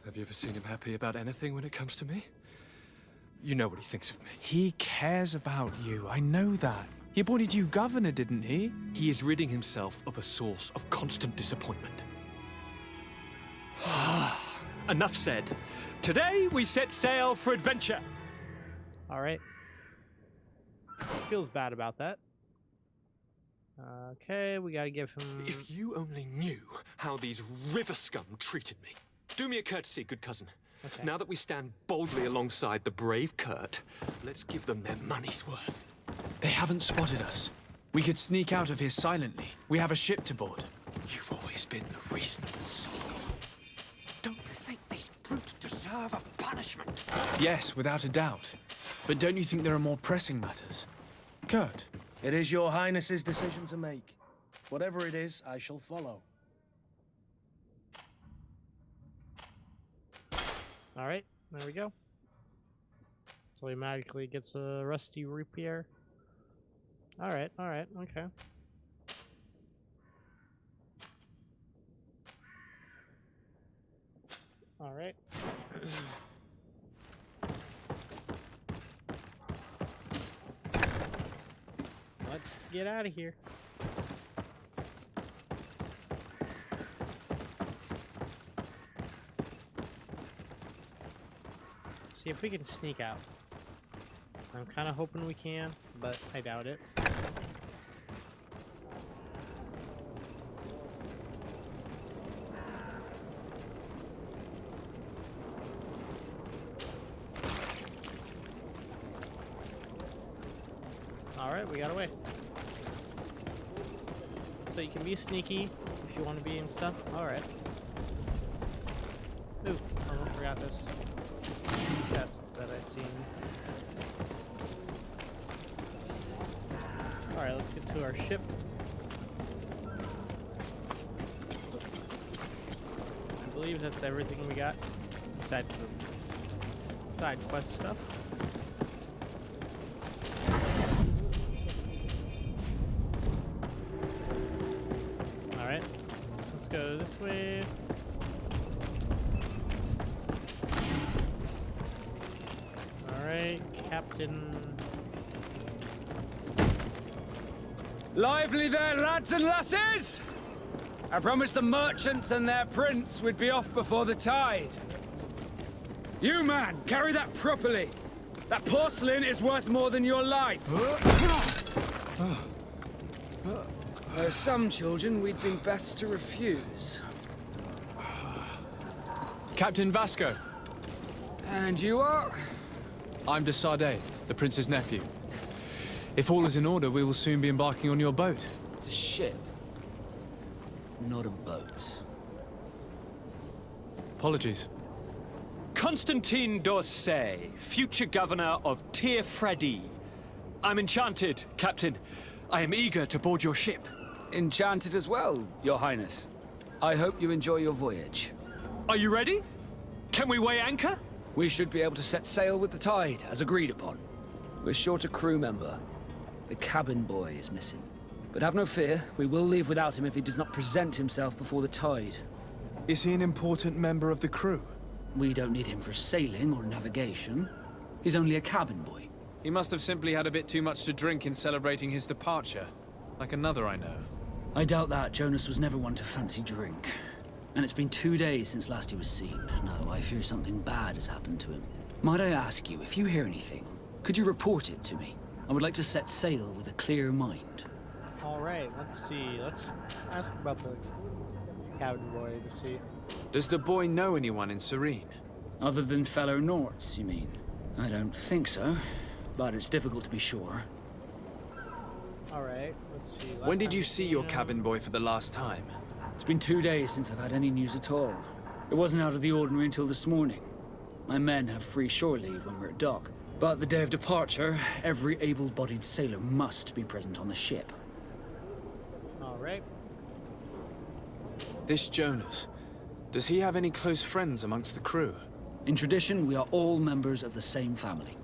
Have you ever seen him happy about anything when it comes to me? You know what he thinks of me. He cares about you. I know that. He appointed you governor, didn't he? He is ridding himself of a source of constant disappointment. Enough said. Today we set sail for adventure. All right. Feels bad about that. Okay, we gotta give him... If you only knew how these river scum treated me. Do me a courtesy, good cousin. Okay. Now that we stand boldly alongside the brave Kurt, let's give them their money's worth. They haven't spotted us. We could sneak out of here silently. We have a ship to board. You've always been the reasonable soul. Don't you think these brutes deserve a punishment? Yes, without a doubt. But don't you think there are more pressing matters? Kurt? It is your highness's decision to make. Whatever it is, I shall follow. All right, there we go. So he magically gets a rusty rapier. All right, okay. All right. Let's get out of here. See if we can sneak out. I'm kind of hoping we can, but I doubt it. Alright, we got away. So you can be sneaky if you want to be and stuff. Alright. Ooh, almost forgot this. Chest that I seen. Alright, let's get to our ship. I believe that's everything we got, besides the side quest stuff. Alright, let's go this way. Alright, Captain. Lively there, lads and lasses! I promised the merchants and their prince we'd be off before the tide. You, man, carry that properly. That porcelain is worth more than your life. There are some children we'd been best to refuse. Captain Vasco. And you are? I'm de Sardet, the prince's nephew. If all is in order, we will soon be embarking on your boat. It's a ship, not a boat. Apologies. Constantine d'Orsay, future governor of Tir Freddy. I'm enchanted, Captain. I am eager to board your ship. Enchanted as well, Your Highness. I hope you enjoy your voyage. Are you ready? Can we weigh anchor? We should be able to set sail with the tide, as agreed upon. We're short a crew member. The cabin boy is missing. But have no fear, we will leave without him if he does not present himself before the tide. Is he an important member of the crew? We don't need him for sailing or navigation. He's only a cabin boy. He must have simply had a bit too much to drink in celebrating his departure. Like another I know. I doubt that. Jonas was never one to fancy drink. And it's been 2 days since last he was seen. No, I fear something bad has happened to him. Might I ask you, if you hear anything, could you report it to me? I would like to set sail with a clear mind. Alright, let's see. Let's ask about the cabin boy to see. Does the boy know anyone in Serene? Other than fellow Norts, you mean? I don't think so, but it's difficult to be sure. Alright, let's see. When did you see your cabin boy for the last time? It's been 2 days since I've had any news at all. It wasn't out of the ordinary until this morning. My men have free shore leave when we're at dock. But the day of departure, every able-bodied sailor must be present on the ship. Alright. This Jonas, does he have any close friends amongst the crew? In tradition, we are all members of the same family.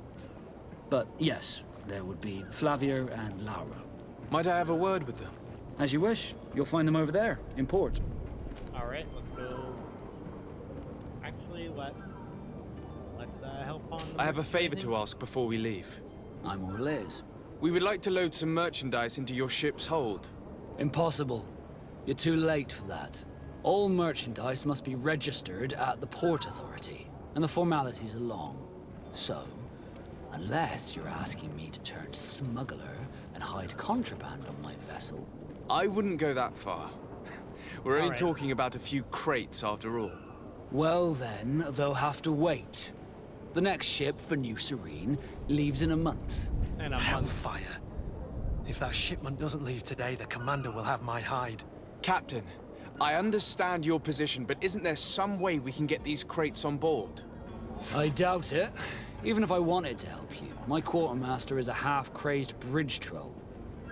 But yes, there would be Flavio and Laura. Might I have a word with them? As you wish. You'll find them over there, in port. Alright, let's go. Actually, let's help on the I have a favor to ask before we leave. I'm all ears. We would like to load some merchandise into your ship's hold. Impossible. You're too late for that. All merchandise must be registered at the Port Authority, and the formalities are long. So, unless you're asking me to turn smuggler and hide contraband on my vessel... I wouldn't go that far. We're only Alright. talking about a few crates after all. Well then, they'll have to wait. The next ship for New Serene leaves in a month. And a Hellfire. If that shipment doesn't leave today, the commander will have my hide. Captain, I understand your position, but isn't there some way we can get these crates on board? I doubt it. Even if I wanted to help you, my quartermaster is a half-crazed bridge troll.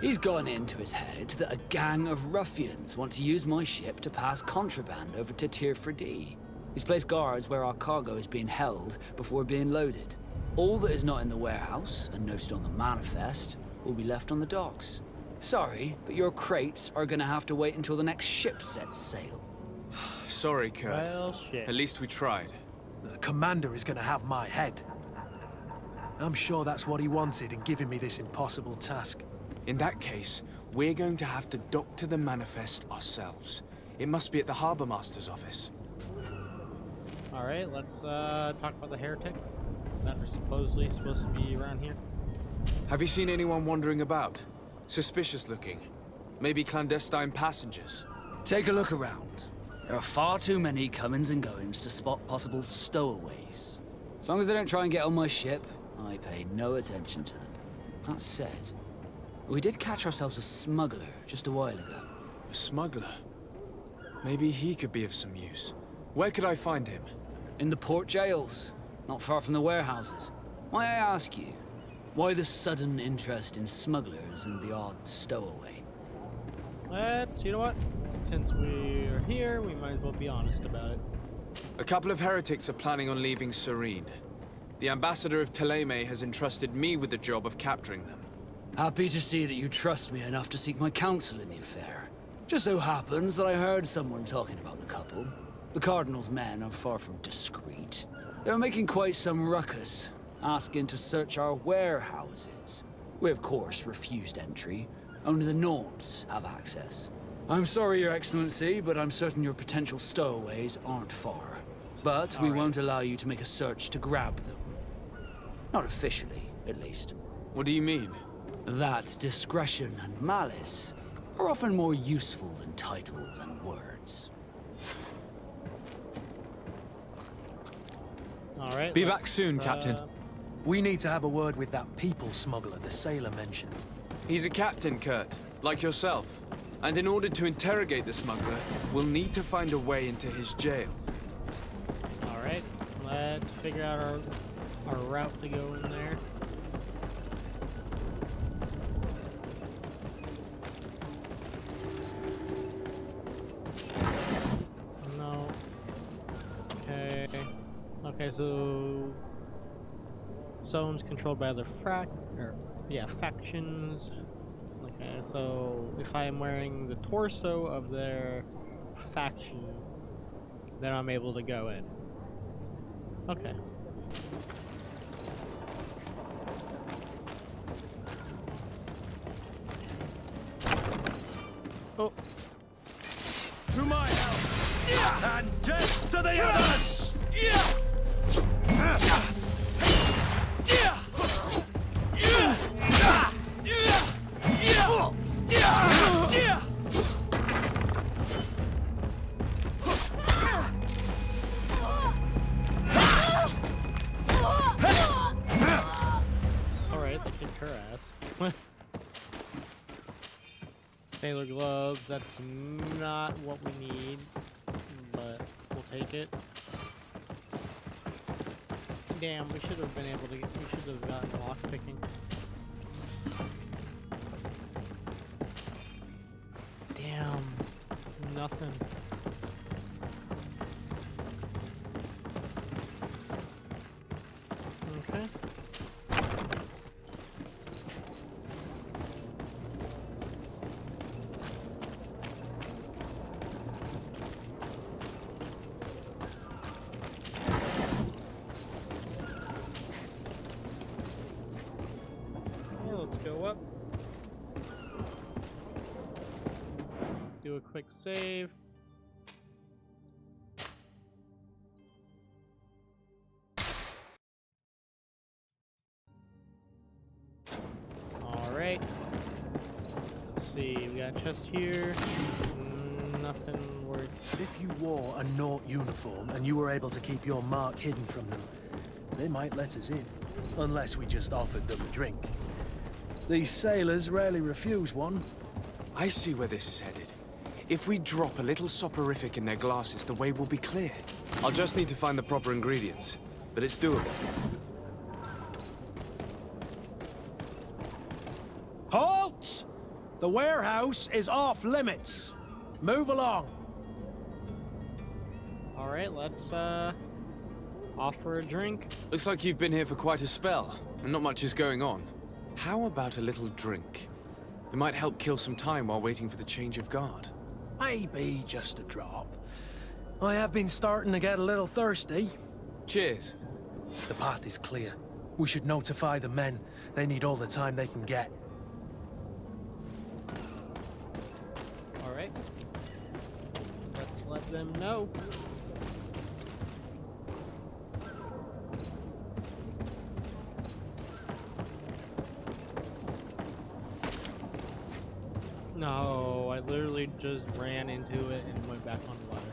He's gotten into his head that a gang of ruffians want to use my ship to pass contraband over to Tir Freddy. He's placed guards where our cargo is being held before being loaded. All that is not in the warehouse, and noted on the manifest, will be left on the docks. Sorry, but your crates are gonna have to wait until the next ship sets sail. Sorry, Kurt. Well, shit. At least we tried. The commander is gonna have my head. I'm sure that's what he wanted in giving me this impossible task. In that case, we're going to have to dock to the manifest ourselves. It must be at the Harbour Master's office. Alright, let's talk about the heretics that are supposedly supposed to be around here. Have you seen anyone wandering about? Suspicious looking. Maybe clandestine passengers. Take a look around. There are far too many comings and goings to spot possible stowaways. As long as they don't try and get on my ship, I pay no attention to them. That said, we did catch ourselves a smuggler just a while ago. A smuggler? Maybe he could be of some use. Where could I find him? In the port jails, not far from the warehouses. Might I ask you, why the sudden interest in smugglers and the odd stowaway? You know what? Since we're here, we might as well be honest about it. A couple of heretics are planning on leaving Serene. The ambassador of Teleme has entrusted me with the job of capturing them. Happy to see that you trust me enough to seek my counsel in the affair. Just so happens that I heard someone talking about the couple. The Cardinal's men are far from discreet. They were making quite some ruckus, asking to search our warehouses. We, of course, refused entry. Only the Norts have access. I'm sorry, Your Excellency, but I'm certain your potential stowaways aren't far. But we won't allow you to make a search to grab them. Not officially, at least. What do you mean? That discretion and malice are often more useful than titles and words. Alright. Be back soon, Captain. We need to have a word with that people smuggler the sailor mentioned. He's a captain, Kurt, like yourself. And in order to interrogate the smuggler, we'll need to find a way into his jail. Alright, let's figure out our route to go in there. No. Okay. Okay, so zones controlled by other factions. Okay, so if I am wearing the torso of their faction, then I'm able to go in. Okay. Oh. To my help! And death to the others! Alright, they kicked her ass. Sailor gloves, that's not what we need, but we'll take it. Damn, we should have been able to we should have gotten lockpicking. Damn, nothing. Okay. Go up. Do a quick save. Alright. Let's see, we got a chest here. Nothing worth. If you wore a Naut uniform and you were able to keep your mark hidden from them, they might let us in. Unless we just offered them a drink. These sailors rarely refuse one. I see where this is headed. If we drop a little soporific in their glasses, the way will be clear. I'll just need to find the proper ingredients, but it's doable. Halt! The warehouse is off limits. Move along. Alright, let's offer a drink. Looks like you've been here for quite a spell, and not much is going on. How about a little drink? It might help kill some time while waiting for the change of guard. Maybe just a drop. I have been starting to get a little thirsty. Cheers. The path is clear. We should notify the men. They need all the time they can get. Alright. Let's let them know. No, I literally just ran into it and went back on the ladder.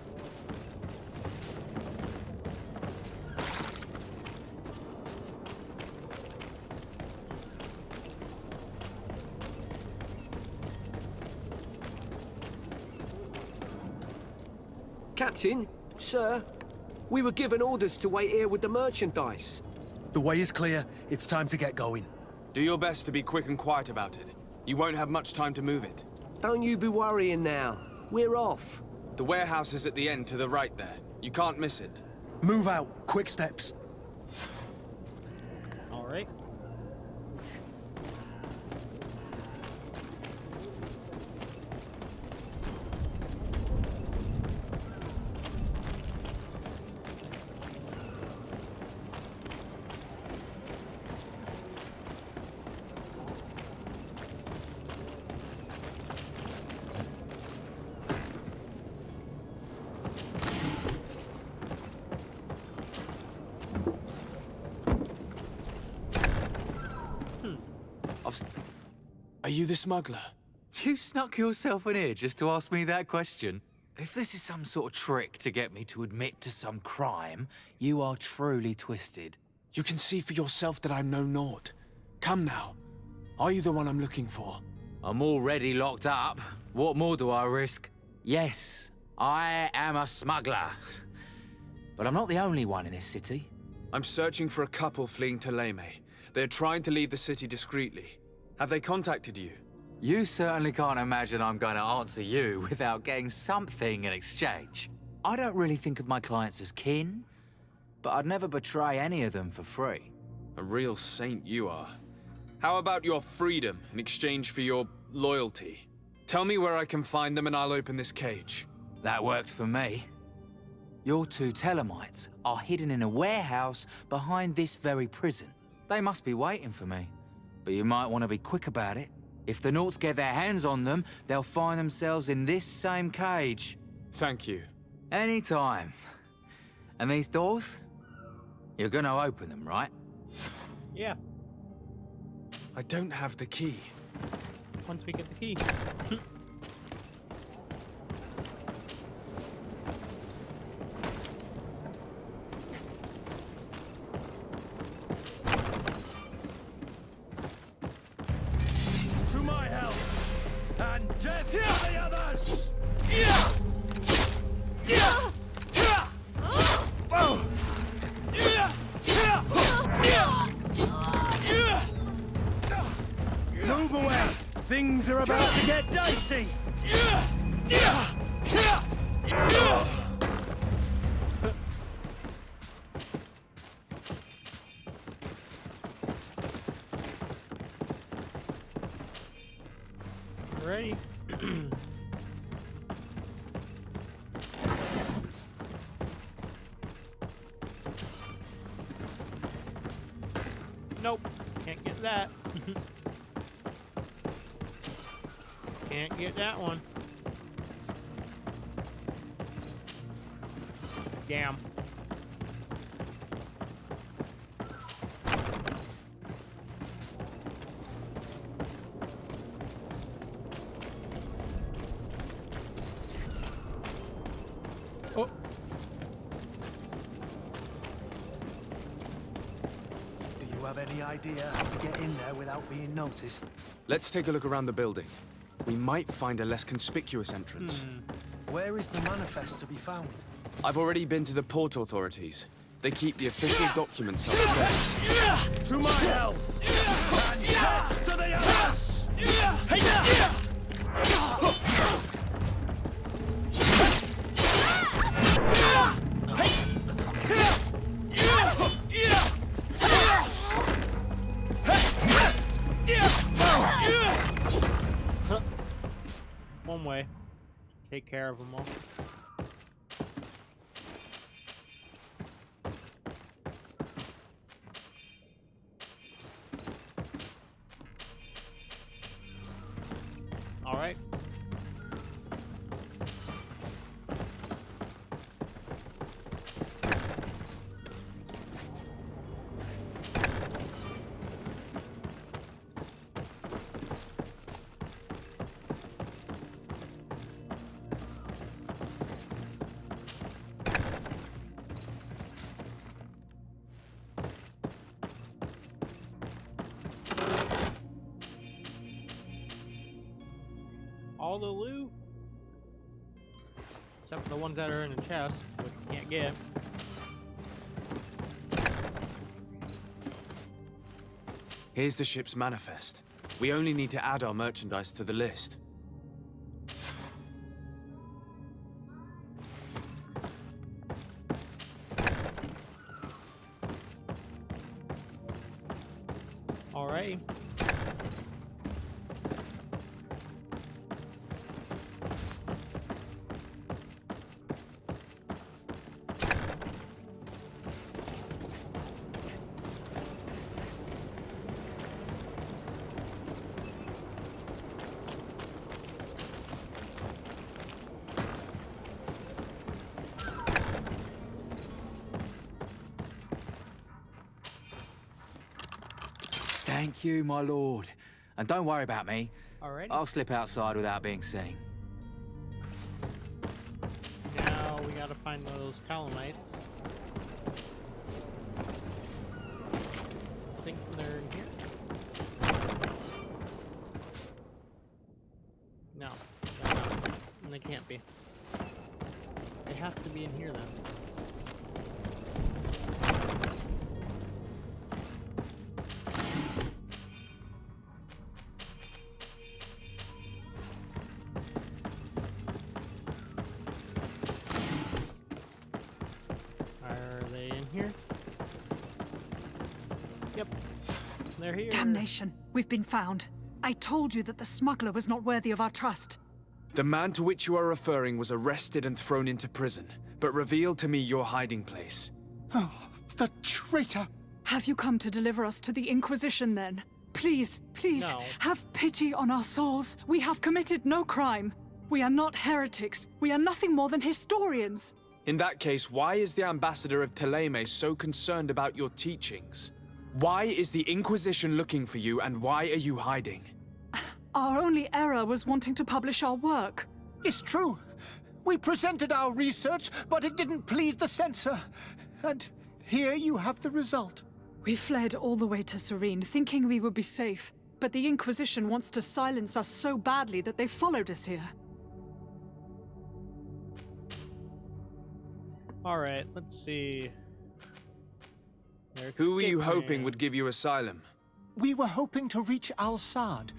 Captain, sir, we were given orders to wait here with the merchandise. The way is clear. It's time to get going. Do your best to be quick and quiet about it. You won't have much time to move it. Don't you be worrying now. We're off. The warehouse is at the end to the right there. You can't miss it. Move out. Quick steps. Alright. Are you the smuggler? You snuck yourself in here just to ask me that question? If this is some sort of trick to get me to admit to some crime, you are truly twisted. You can see for yourself that I'm no naught. Come now. Are you the one I'm looking for? I'm already locked up. What more do I risk? Yes, I am a smuggler. But I'm not the only one in this city. I'm searching for a couple fleeing Teleme. They're trying to leave the city discreetly. Have they contacted you? You certainly can't imagine I'm going to answer you without getting something in exchange. I don't really think of my clients as kin, but I'd never betray any of them for free. A real saint you are. How about your freedom in exchange for your loyalty? Tell me where I can find them and I'll open this cage. That works for me. Your two Telemites are hidden in a warehouse behind this very prison. They must be waiting for me. But you might want to be quick about it. If the Nauts get their hands on them, they'll find themselves in this same cage. Thank you. Anytime. And these doors? You're gonna open them, right? Yeah. I don't have the key. Once we get the key. To my help, and death to the others! Move away! Things are about to get dicey! Ready? Nope, can't get that. Can't get that one. Damn. Oh. Do you have any idea how to get in there without being noticed? Let's take a look around the building. We might find a less conspicuous entrance. Where is the manifest to be found? I've already been to the port authorities. They keep the official documents upstairs. To my health, and death to the others! One way. Take care of them all. All right. All the loot, except for the ones that are in the chest, which we can't get. Here's the ship's manifest. We only need to add our merchandise to the list. All right. Thank you, my lord. And don't worry about me. Alrighty. I'll slip outside without being seen. Now we gotta find those Calamites. think they're in here. No, they're not. They can't be. They have to be in here then. Are they in here? Yep, they're here. Damnation! We've been found. I told you that the smuggler was not worthy of our trust. The man to which you are referring was arrested and thrown into prison, but revealed to me your hiding place. Oh, the traitor! Have you come to deliver us to the Inquisition, then? Please, please, No. have pity on our souls. We have committed no crime. We are not heretics. We are nothing more than historians. In that case, why is the ambassador of Teleme so concerned about your teachings? Why is the Inquisition looking for you, and why are you hiding? Our only error was wanting to publish our work. It's true. We presented our research, but it didn't please the censor. And here you have the result. We fled all the way to Serene, thinking we would be safe. But the Inquisition wants to silence us so badly that they followed us here. Alright, let's see. They're Who were you escaping. hoping would give you asylum? We were hoping to reach Al-Sad.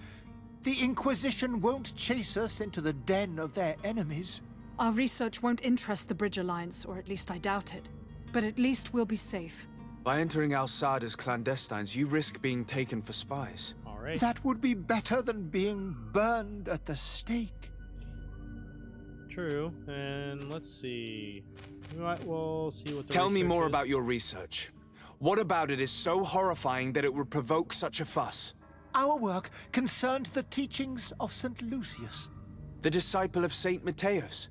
The Inquisition won't chase us into the den of their enemies. Our research won't interest the Bridge Alliance, or at least I doubt it. But at least we'll be safe. By entering Al-Sad as clandestines, you risk being taken for spies. Alright. That would be better than being burned at the stake. True, and let's see. You know what, we'll see what the Tell me research more is. about your research. What about it is so horrifying that it would provoke such a fuss? Our work concerned the teachings of St. Lucius. The disciple of Saint Matthias?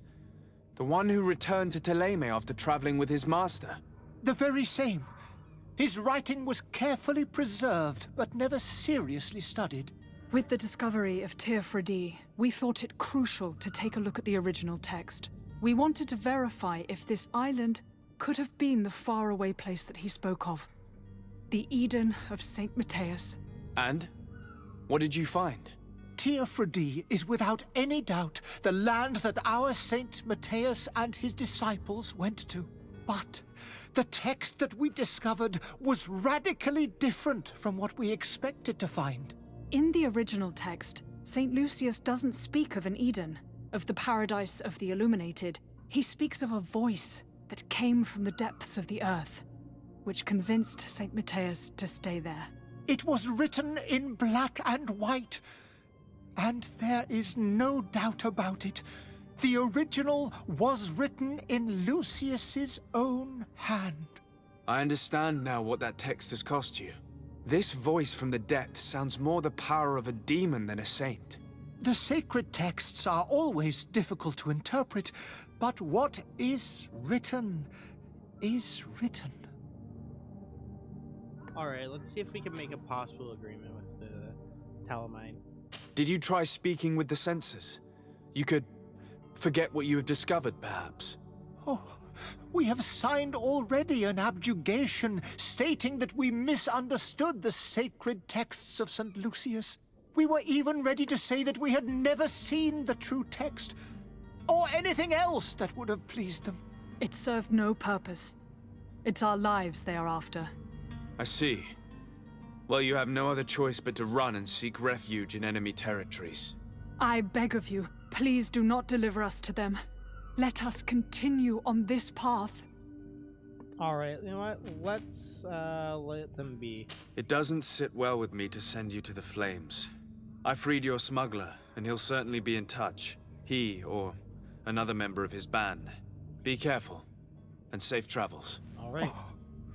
The one who returned to Teleme after traveling with his master? The very same. His writing was carefully preserved, but never seriously studied. With the discovery of Teofredi, we thought it crucial to take a look at the original text. We wanted to verify if this island could have been the faraway place that he spoke of. The Eden of Saint Matthias. And? What did you find? Teofredi is without any doubt the land that our Saint Matthias and his disciples went to. But the text that we discovered was radically different from what we expected to find. In the original text, St. Lucius doesn't speak of an Eden, of the paradise of the illuminated. He speaks of a voice that came from the depths of the earth, which convinced St. Matthias to stay there. It was written in black and white, and there is no doubt about it. The original was written in Lucius's own hand. I understand now what that text has cost you. This voice from the depths sounds more the power of a demon than a saint. The sacred texts are always difficult to interpret, but what is written is written. Alright, let's see if we can make a possible agreement with the Talamine. Did you try speaking with the censors? You could forget what you have discovered, perhaps. Oh, we have signed already an abjugation stating that we misunderstood the sacred texts of St. Lucius. We were even ready to say that we had never seen the true text, or anything else that would have pleased them. It served no purpose. It's our lives they are after. I see. Well, you have no other choice but to run and seek refuge in enemy territories. I beg of you, please do not deliver us to them. Let us continue on this path. Alright, you know what? Let's let them be. It doesn't sit well with me to send you to the flames. I freed your smuggler, and he'll certainly be in touch. He, or another member of his band. Be careful, and safe travels. Alright. Oh,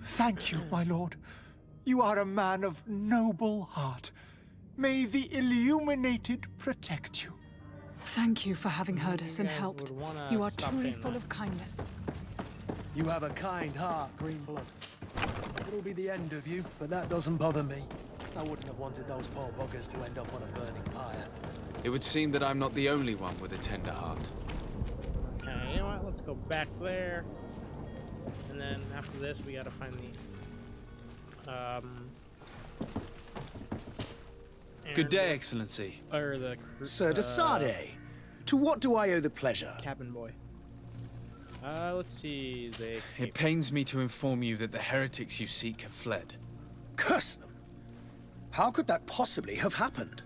thank you, my lord. You are a man of noble heart. May the illuminated protect you. Thank you for having heard us and helped. You are truly full of kindness. You have a kind heart, Greenblood. It'll be the end of you, but that doesn't bother me. I wouldn't have wanted those poor buggers to end up on a burning pyre. It would seem that I'm not the only one with a tender heart. Okay, you know what? Let's go back there. And then after this, we gotta find the Good day, Excellency. Or the Sir de Sardet, to what do I owe the pleasure? cabin boy. Let's see. They It escaped. pains me to inform you that the heretics you seek have fled. Curse them! How could that possibly have happened?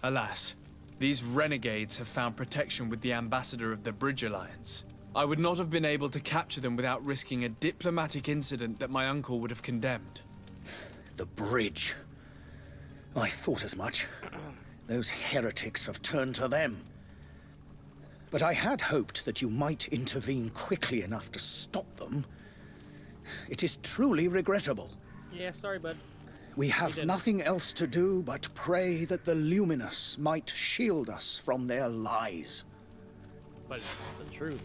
Alas, these renegades have found protection with the ambassador of the Bridge Alliance. I would not have been able to capture them without risking a diplomatic incident that my uncle would have condemned. The bridge. I thought as much. Those heretics have turned to them. But I had hoped that you might intervene quickly enough to stop them. It is truly regrettable. Yeah, sorry, bud. We have nothing else to do but pray that the Luminous might shield us from their lies. But it's the truth.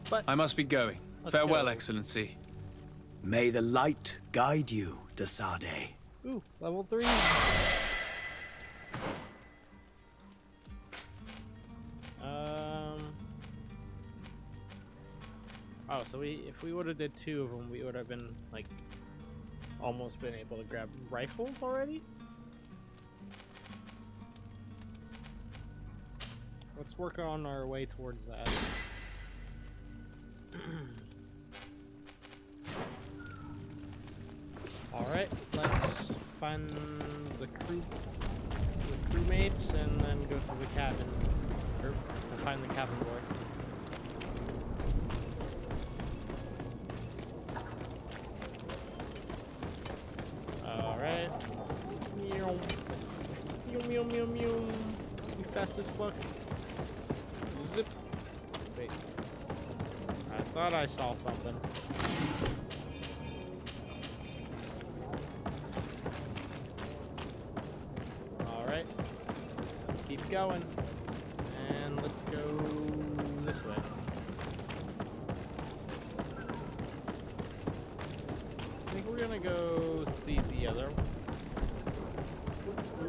But I must be going. Let's Farewell, go. Excellency. May the light guide you, de Sardet. Ooh, level 3. Oh, so if we would have did 2 of them, we would have been like almost been able to grab rifles already. Let's work on our way towards that. All right, let's find the crewmates and then go to the cabin, or find the cabin boy. All right. Meow. Meow meow meow meow. You fast as fuck. Zip. Wait. I thought I saw something. Alright. Keep going. And let's go this way. I think we're gonna go see the other one.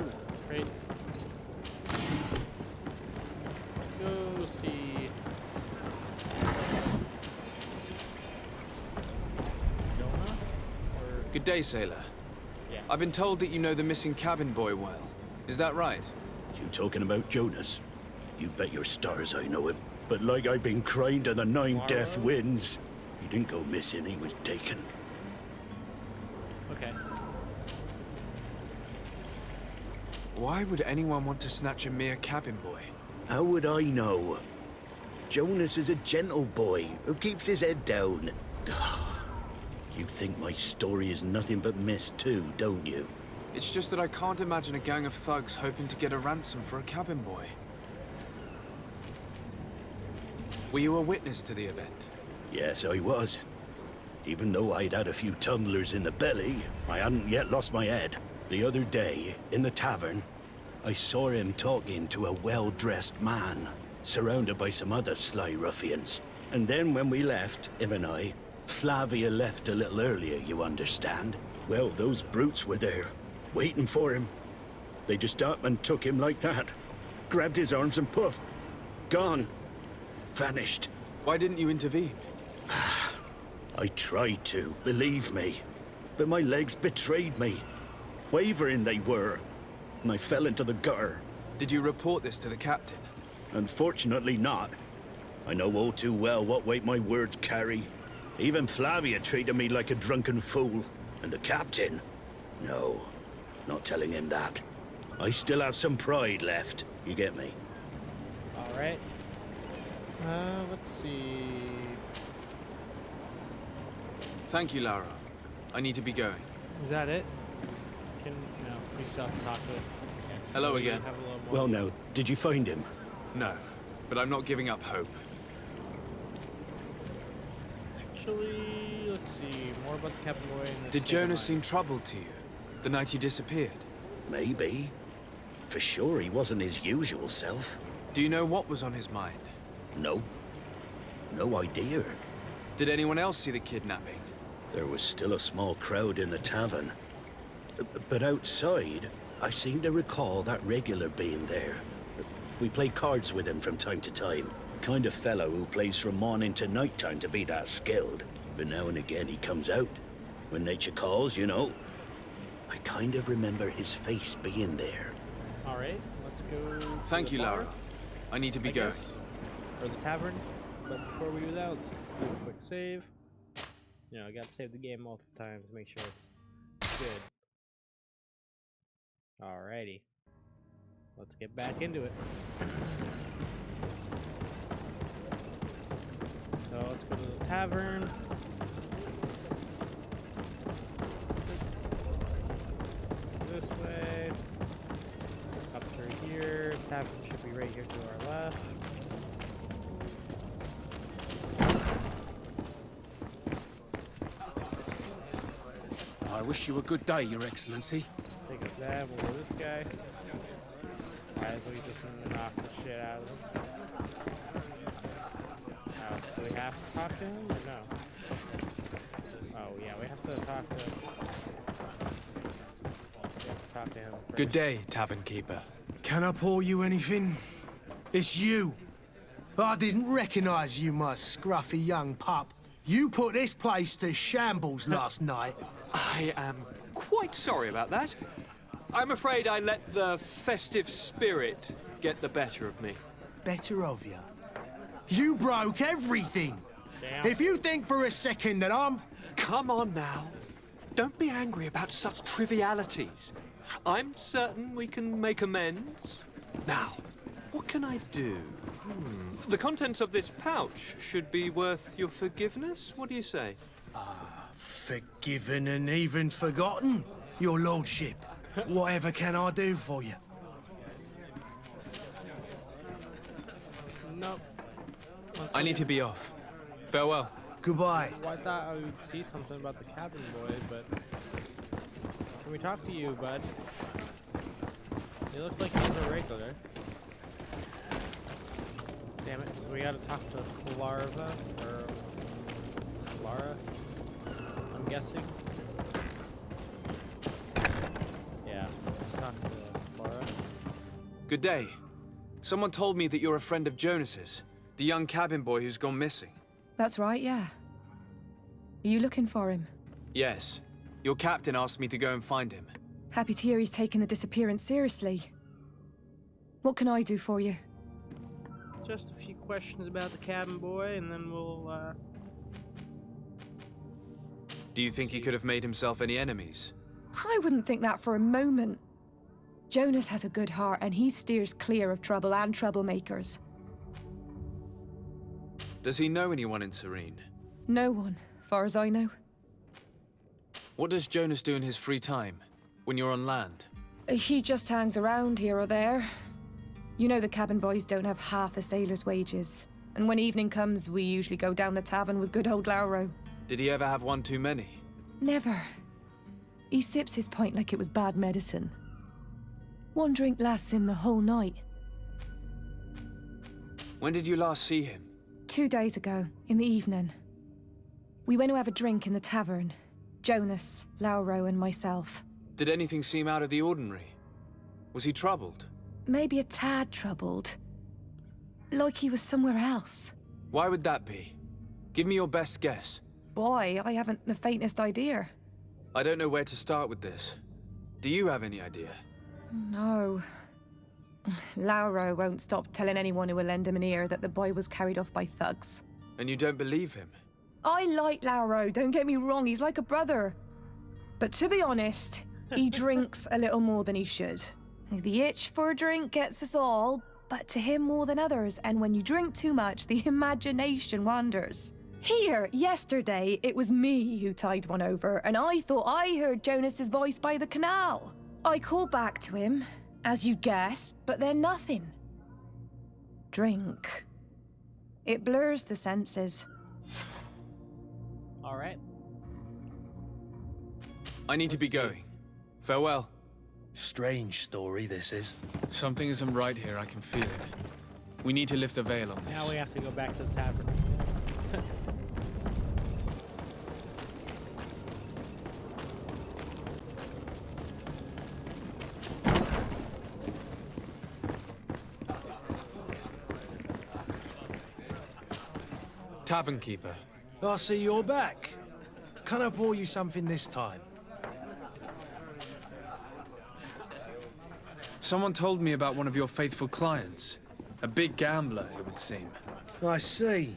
Ooh, great. Let's go see Jonah? Or Good day, sailor. yeah. I've been told that you know the missing cabin boy well. Is that right? You talking about Jonas? You bet your stars I know him. But like I've been crying to the 9 deaf winds, he didn't go missing, he was taken. Okay. Why would anyone want to snatch a mere cabin boy? How would I know? Jonas is a gentle boy who keeps his head down. You think my story is nothing but mess too, don't you? It's just that I can't imagine a gang of thugs hoping to get a ransom for a cabin boy. Were you a witness to the event? Yes, I was. Even though I'd had a few tumblers in the belly, I hadn't yet lost my head. The other day, in the tavern, I saw him talking to a well-dressed man, surrounded by some other sly ruffians. And then when we left, him and I, Flavia left a little earlier, you understand. Well, those brutes were there, waiting for him. They just up and took him like that. Grabbed his arms and poof, gone. Vanished. Why didn't you intervene? I tried to, believe me. But my legs betrayed me. Wavering they were. And I fell into the gutter. Did you report this to the captain? Unfortunately not. I know all too well what weight my words carry. Even Flavia treated me like a drunken fool. And the captain? No, not telling him that. I still have some pride left. You get me? Alright. Let's see. Thank you, Lara. I need to be going. Is that it? No, we still have to talk to it. Okay. Hello We again. have a little more. Well now, did you find him? No, but I'm not giving up hope. Actually, let's see. More about the Captain Boy. And Did Jonas seem troubled to you the night he disappeared? Maybe. For sure he wasn't his usual self. Do you know what was on his mind? No. No idea. Did anyone else see the kidnapping? There was still a small crowd in the tavern. But outside, I seem to recall that regular being there. We play cards with him from time to time. Kind of fellow who plays from morning to night time to be that skilled. But now and again he comes out. When nature calls, you know. I kind of remember his face being there. All right, let's go. Thank you, Lara. I need to be going. Or the tavern. But before we do that, let's do a quick save. You know, I gotta save the game multiple times to make sure it's good. Alrighty. Let's get back into it. So let's go to the tavern. This way. Up through here. Tavern should be right here to our left. I wish you a good day, Your Excellency. Take up that, we'll go this guy. Might as well just knock the shit out of him. Oh, so we have to talk to him or no? Oh yeah, we have to talk to him first. Good day, Tavern Keeper. Can I pour you anything? It's you. I didn't recognize you, my scruffy young pup. You put this place to shambles last night. I am quite sorry about that. I'm afraid I let the festive spirit get the better of me. Better of you? You broke everything. Damn. If you think for a second that I'm... Come on now. Don't be angry about such trivialities. I'm certain we can make amends. Now, what can I do? The contents of this pouch should be worth your forgiveness. What do you say? Forgiven and even forgotten, your lordship. Whatever can I do for you? Nope. I need to be off. Farewell. Goodbye. Well, I thought I would see something about the cabin boys, but... Can we talk to you, bud? You look like he's a regular. Damn it, so we gotta talk to Flarva, or... Lara? I'm guessing. Yeah, talk to Lara. Good day. Someone told me that you're a friend of Jonas's, the young cabin boy who's gone missing. That's right, yeah. Are you looking for him? Yes. Your captain asked me to go and find him. Happy to hear he's taken the disappearance seriously. What can I do for you? Just a few questions about the cabin boy, and then we'll, Do you think he could have made himself any enemies? I wouldn't think that for a moment. Jonas has a good heart, and he steers clear of trouble and troublemakers. Does he know anyone in Serene? No one, far as I know. What does Jonas do in his free time, when you're on land? He just hangs around here or there. You know the cabin boys don't have half a sailor's wages. And when evening comes, we usually go down the tavern with good old Lauro. Did he ever have one too many? Never. He sips his pint like it was bad medicine. One drink lasts him the whole night. When did you last see him? 2 days ago, in the evening. We went to have a drink in the tavern. Jonas, Lauro, and myself. Did anything seem out of the ordinary? Was he troubled? Maybe a tad troubled. Like he was somewhere else. Why would that be? Give me your best guess. Boy, I haven't the faintest idea. I don't know where to start with this. Do you have any idea? No. Lauro won't stop telling anyone who will lend him an ear that the boy was carried off by thugs. And you don't believe him? I like Lauro, don't get me wrong, he's like a brother. But to be honest, he drinks a little more than he should. The itch for a drink gets us all, but to him more than others, and when you drink too much, the imagination wanders. Here, yesterday, it was me who tied one over, and I thought I heard Jonas's voice by the canal. I called back to him, as you guessed, but then nothing. Drink. It blurs the senses. All right. I need to be going. Farewell. Strange story, this is. Something isn't right here, I can feel it. We need to lift the veil on this. Now we have to go back to the tavern. Tavern keeper. I see you're back. Can I pour you something this time? Someone told me about one of your faithful clients. A big gambler, it would seem. I see.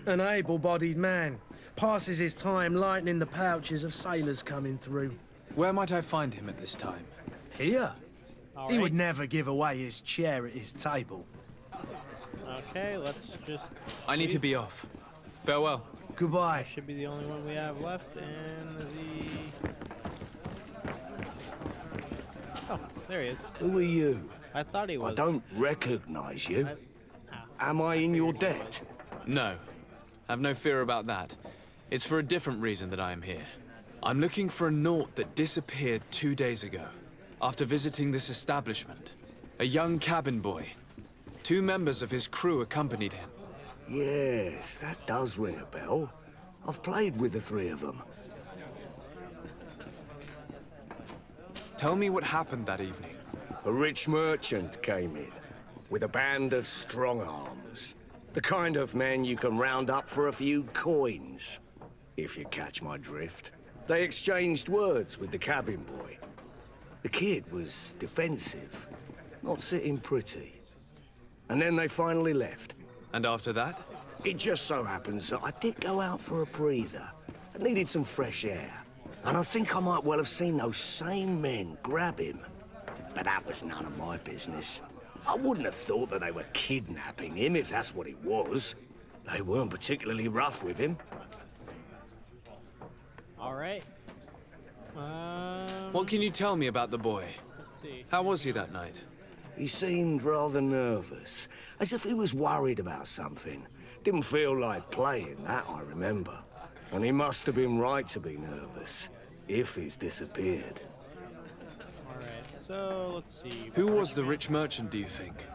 An able-bodied man. Passes his time lightening the pouches of sailors coming through. Where might I find him at this time? Here? All He right. would never give away his chair at his table. Okay, let's just... I need to be off. Farewell. Goodbye. Should be the only one we have left, and the... Oh, there he is. Who are you? I thought he was. I don't recognize you. Am I in your debt? No. Have no fear about that. It's for a different reason that I am here. I'm looking for a Naut that disappeared 2 days ago, after visiting this establishment. A young cabin boy. 2 members of his crew accompanied him. Yes, that does ring a bell. I've played with the 3 of them. Tell me what happened that evening. A rich merchant came in, with a band of strong arms. The kind of men you can round up for a few coins, if you catch my drift. They exchanged words with the cabin boy. The kid was defensive, not sitting pretty. And then they finally left. And after that? It just so happens that I did go out for a breather. I needed some fresh air. And I think I might well have seen those same men grab him. But that was none of my business. I wouldn't have thought that they were kidnapping him, if that's what it was. They weren't particularly rough with him. All right. What can you tell me about the boy? Let's see. How was he that night? He seemed rather nervous, as if he was worried about something. Didn't feel like playing, that I remember. And he must have been right to be nervous, if he's disappeared. All right. So let's see. Who was the rich merchant, do you think?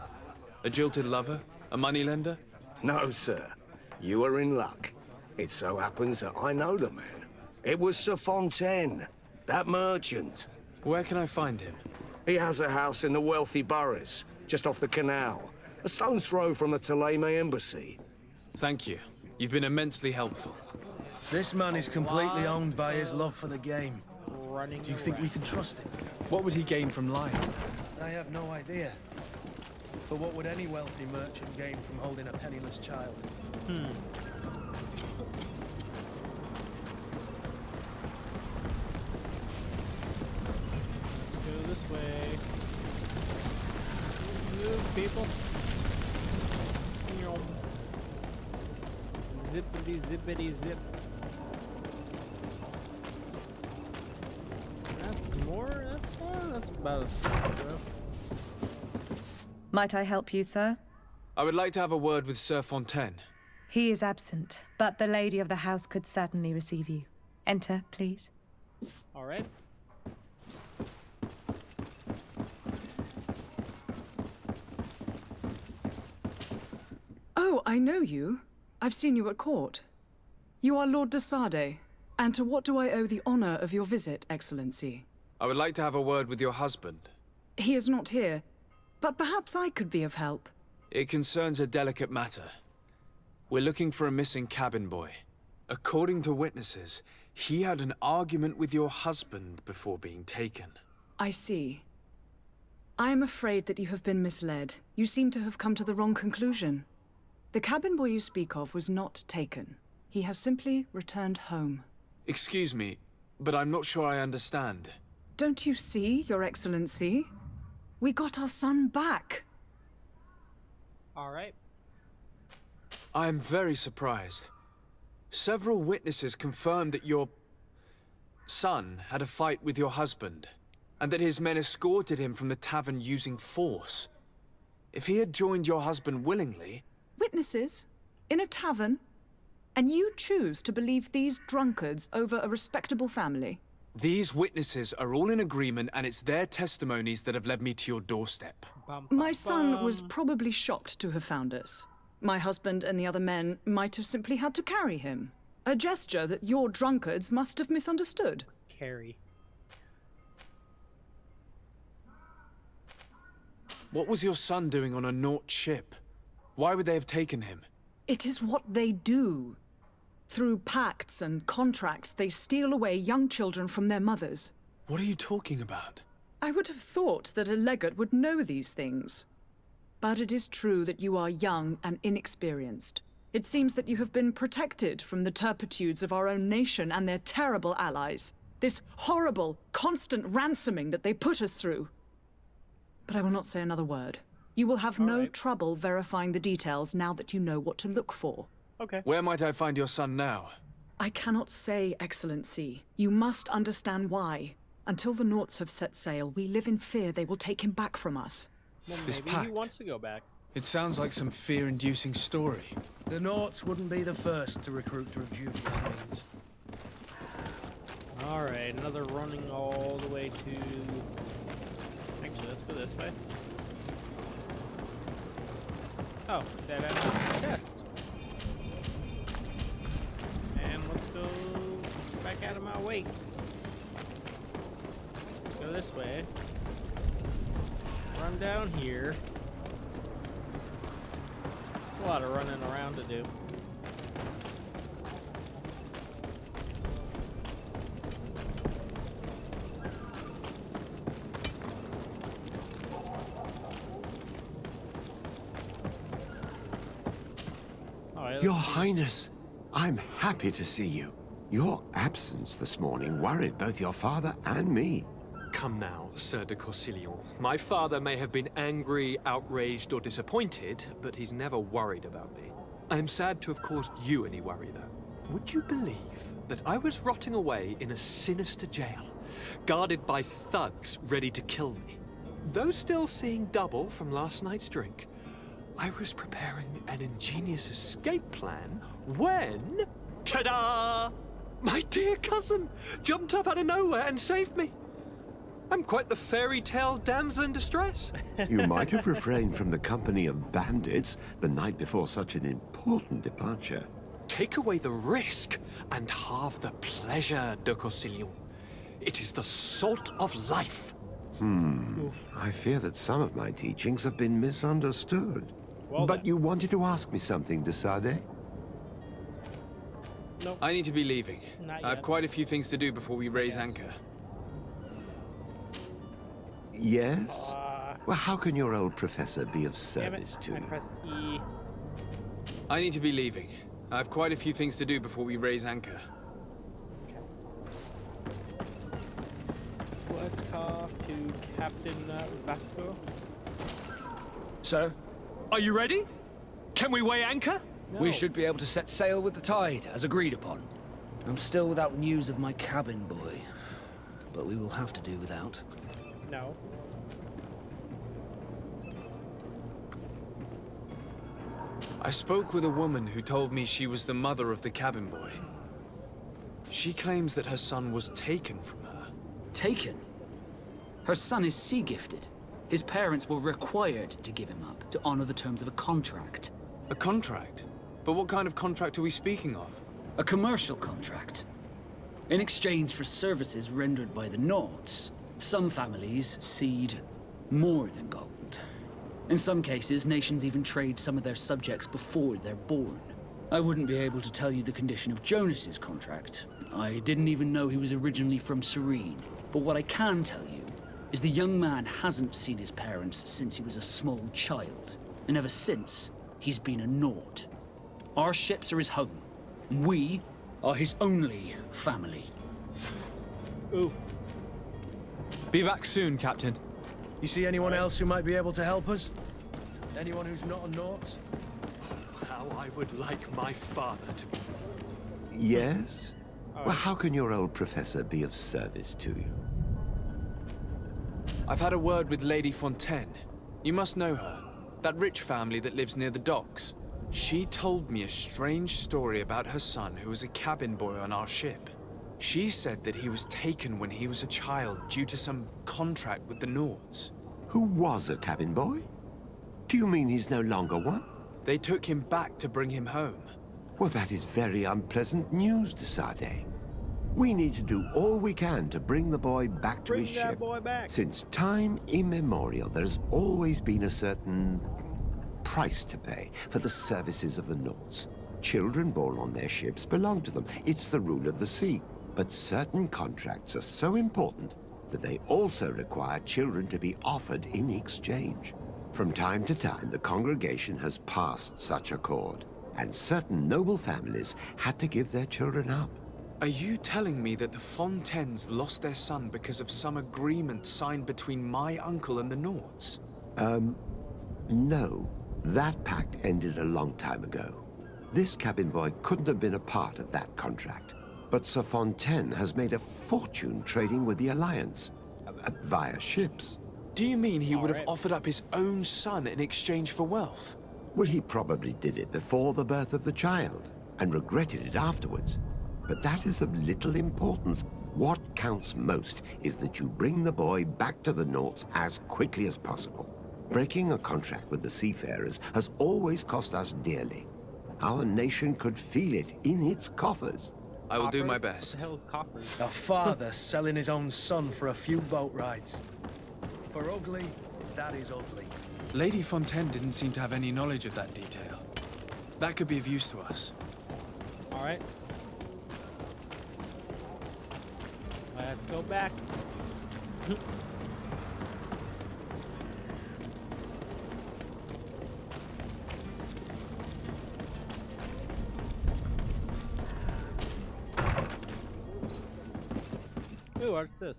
A jilted lover? A moneylender? No, sir. You are in luck. It so happens that I know the man. It was Sir Fontaine, that merchant. Where can I find him? He has a house in the wealthy boroughs, just off the canal. A stone's throw from the Theleme embassy. Thank you. You've been immensely helpful. This man is completely owned by his love for the game. Running Do you think we can trust him? What would he gain from lying? I have no idea. But what would any wealthy merchant gain from holding a penniless child? Let's go this way. Move, people. Zippity zippity zip. That's more. That's about as far as go. Might I help you, sir? I would like to have a word with Sir Fontaine. He is absent, but the lady of the house could certainly receive you. Enter, please. All right. Oh, I know you. I've seen you at court. You are Lord de Sade. And to what do I owe the honor of your visit, Excellency? I would like to have a word with your husband. He is not here, but perhaps I could be of help. It concerns a delicate matter. We're looking for a missing cabin boy. According to witnesses, he had an argument with your husband before being taken. I see. I am afraid that you have been misled. You seem to have come to the wrong conclusion. The cabin boy you speak of was not taken. He has simply returned home. Excuse me, but I'm not sure I understand. Don't you see, Your Excellency? We got our son back. All right. I am very surprised. Several witnesses confirmed that your son had a fight with your husband, and that his men escorted him from the tavern using force. If he had joined your husband willingly... Witnesses? In a tavern? And you choose to believe these drunkards over a respectable family? These witnesses are all in agreement, and it's their testimonies that have led me to your doorstep. My son was probably shocked to have found us. My husband and the other men might have simply had to carry him. A gesture that your drunkards must have misunderstood. Carry. What was your son doing on a Naut ship? Why would they have taken him? It is what they do. Through pacts and contracts, they steal away young children from their mothers. What are you talking about? I would have thought that a legate would know these things. But it is true that you are young and inexperienced. It seems that you have been protected from the turpitudes of our own nation and their terrible allies. This horrible, constant ransoming that they put us through. But I will not say another word. You will have no trouble verifying the details now that you know what to look for. Okay. Where might I find your son now? I cannot say, Excellency. You must understand why. Until the Nauts have set sail, we live in fear they will take him back from us. Well, This maybe he pact. wants to go back. It sounds like some fear-inducing story. The Nauts wouldn't be the first to recruit through dubious means. Alright, another running all the way to... Actually, let's go this way. Oh, that chest. And let's go back out of my way. Let's go this way. Run down here. A lot of running around to do. Your Highness, I'm happy to see you. Your absence this morning worried both your father and me. Come now, Sir de Corsillon. My father may have been angry, outraged, or disappointed, but he's never worried about me. I am sad to have caused you any worry, though. Would you believe that I was rotting away in a sinister jail, guarded by thugs ready to kill me? Though still seeing double from last night's drink, I was preparing an ingenious escape plan when... Ta-da! My dear cousin jumped up out of nowhere and saved me. I'm quite the fairy tale damsel in distress. You might have refrained from the company of bandits the night before such an important departure. Take away the risk and halve the pleasure, de Corsillon. It is the salt of life. I fear that some of my teachings have been misunderstood. Well, but you wanted to ask me something, de Sade? Nope. I need to be leaving. Not I have yet. quite a few things to do before we raise anchor. Yes? Well, how can your old professor be of Damn it, service to I you? pressed E. I need to be leaving. I have quite a few things to do before we raise anchor. Let's talk to Captain Vasco. Sir? Are you ready? Can we weigh anchor? We should be able to set sail with the tide, as agreed upon. I'm still without news of my cabin boy, but we will have to do without. No. I spoke with a woman who told me she was the mother of the cabin boy. She claims that her son was taken from her. Taken? Her son is sea-gifted. His parents were required to give him up to honor the terms of a contract. A contract? But what kind of contract are we speaking of? A commercial contract. In exchange for services rendered by the Nauts, some families cede more than gold. In some cases, nations even trade some of their subjects before they're born. I wouldn't be able to tell you the condition of Jonas's contract. I didn't even know he was originally from Serene. But what I can tell you is the young man hasn't seen his parents since he was a small child. And ever since, he's been a Naut. Our ships are his home. We are his only family. Oof. Be back soon, Captain. You see anyone else who might be able to help us? Anyone who's not a Naut? How I would like my father to be. Yes? Well, how can your old professor be of service to you? I've had a word with Lady Fontaine. You must know her. That rich family that lives near the docks. She told me a strange story about her son who was a cabin boy on our ship. She said that he was taken when he was a child due to some contract with the Nauts. Who was a cabin boy? Do you mean he's no longer one? They took him back to bring him home. Well, that is very unpleasant news, de Sade. We need to do all we can to bring the boy back to his ship. Boy back. Since time immemorial, there's always been a certain price to pay for the services of the Nauts. Children born on their ships belong to them. It's the rule of the sea. But certain contracts are so important that they also require children to be offered in exchange. From time to time, the congregation has passed such accord, and certain noble families had to give their children up. Are you telling me that the Fontaines lost their son because of some agreement signed between my uncle and the Nords? No. That pact ended a long time ago. This cabin boy couldn't have been a part of that contract. But Sir Fontaine has made a fortune trading with the Alliance, via ships. Do you mean he would have offered up his own son in exchange for wealth? Well, he probably did it before the birth of the child, and regretted it afterwards. But that is of little importance. What counts most is that you bring the boy back to the Nords as quickly as possible. Breaking a contract with the seafarers has always cost us dearly. Our nation could feel it in its coffers. I will do my best. What the hell is coffers? A father selling his own son for a few boat rides. For ugly, that is ugly. Lady Fontaine didn't seem to have any knowledge of that detail. That could be of use to us. All right. Let's go back. Ooh, what's this?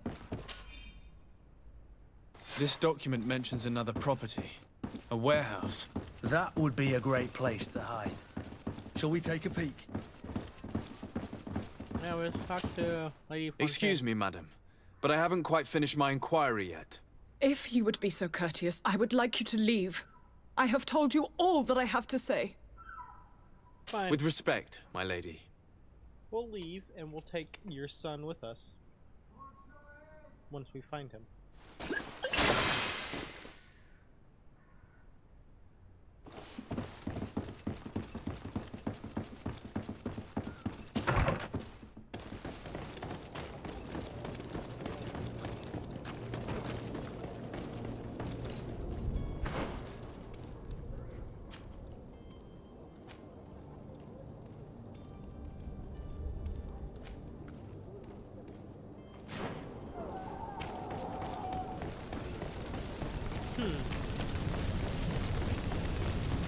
This document mentions another property. A warehouse. That would be a great place to hide. Shall we take a peek? Yeah, let's talk to Lady Fontaine. Excuse me, madam, but I haven't quite finished my inquiry yet. If you would be so courteous, I would like you to leave. I have told you all that I have to say. Fine. With respect, my lady. We'll leave and we'll take your son with us. Once we find him.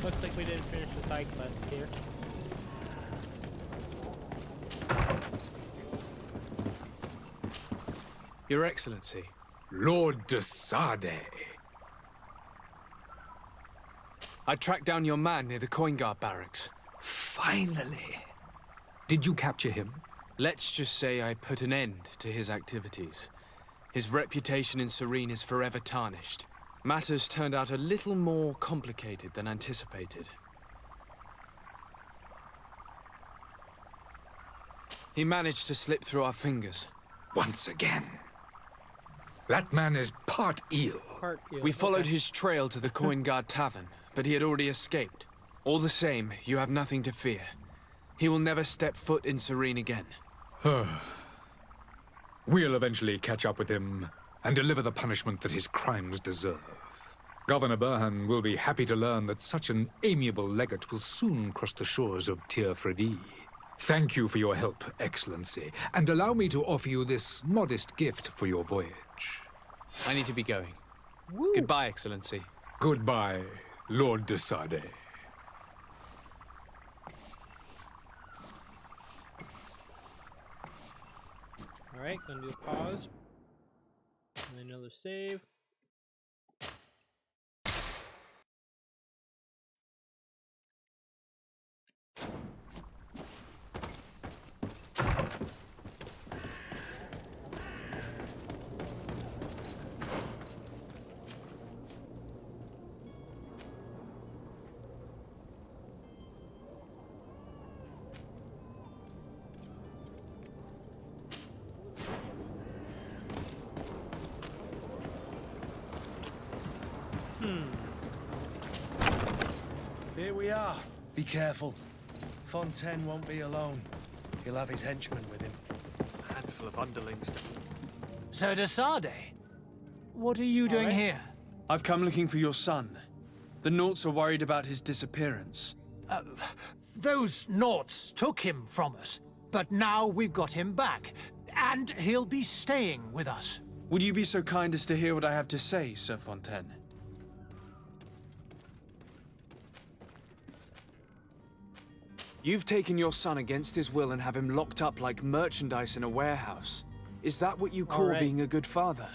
Looks like we didn't finish the side quest here. Your Excellency. Lord de Sade. I tracked down your man near the Coin Guard barracks. Finally. Did you capture him? Let's just say I put an end to his activities. His reputation in Serene is forever tarnished. Matters turned out a little more complicated than anticipated. He managed to slip through our fingers. Once again. That man is part eel. We followed his trail to the Coin Guard Tavern, but he had already escaped. All the same, you have nothing to fear. He will never step foot in Serene again. We'll eventually catch up with him and deliver the punishment that his crimes deserve. Governor Burhan will be happy to learn that such an amiable legate will soon cross the shores of Tir-Fredi. Thank you for your help, Excellency, and allow me to offer you this modest gift for your voyage. I need to be going. Goodbye, Excellency. Goodbye, Lord de Sade. Alright, gonna do a pause. And another save. Here we are. Be careful. Fontaine won't be alone. He'll have his henchmen with him. A handful of underlings. Sir de Sade, what are you doing here? I've come looking for your son. The Nauts are worried about his disappearance. Those Naughts took him from us, but now we've got him back, and he'll be staying with us. Would you be so kind as to hear what I have to say, Sir Fontaine? You've taken your son against his will and have him locked up like merchandise in a warehouse. Is that what you call being a good father?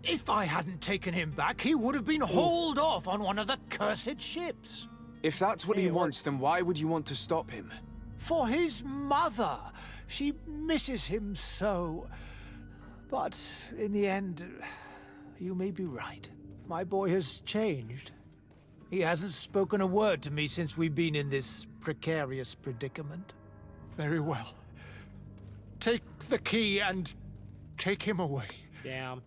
If I hadn't taken him back, he would have been hauled off on one of the cursed ships. If that's what he wants, then why would you want to stop him? For his mother. She misses him so. But in the end, you may be right. My boy has changed. He hasn't spoken a word to me since we've been in this precarious predicament. Very well. Take the key and take him away. Damn.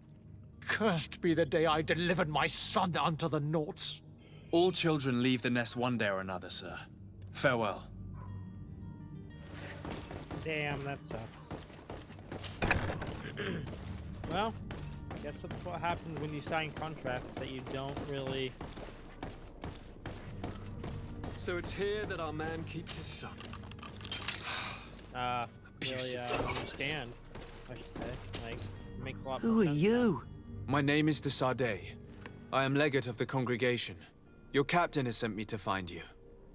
Cursed be the day I delivered my son unto the Naughts. All children leave the nest one day or another, sir. Farewell. Damn, that sucks. Well, I guess that's what happens when you sign contracts that you don't really... So it's here that our man keeps his son. really understand, I should say. Like, it makes a lot Who more are sense. you? My name is de Sardet. I am legate of the congregation. Your captain has sent me to find you.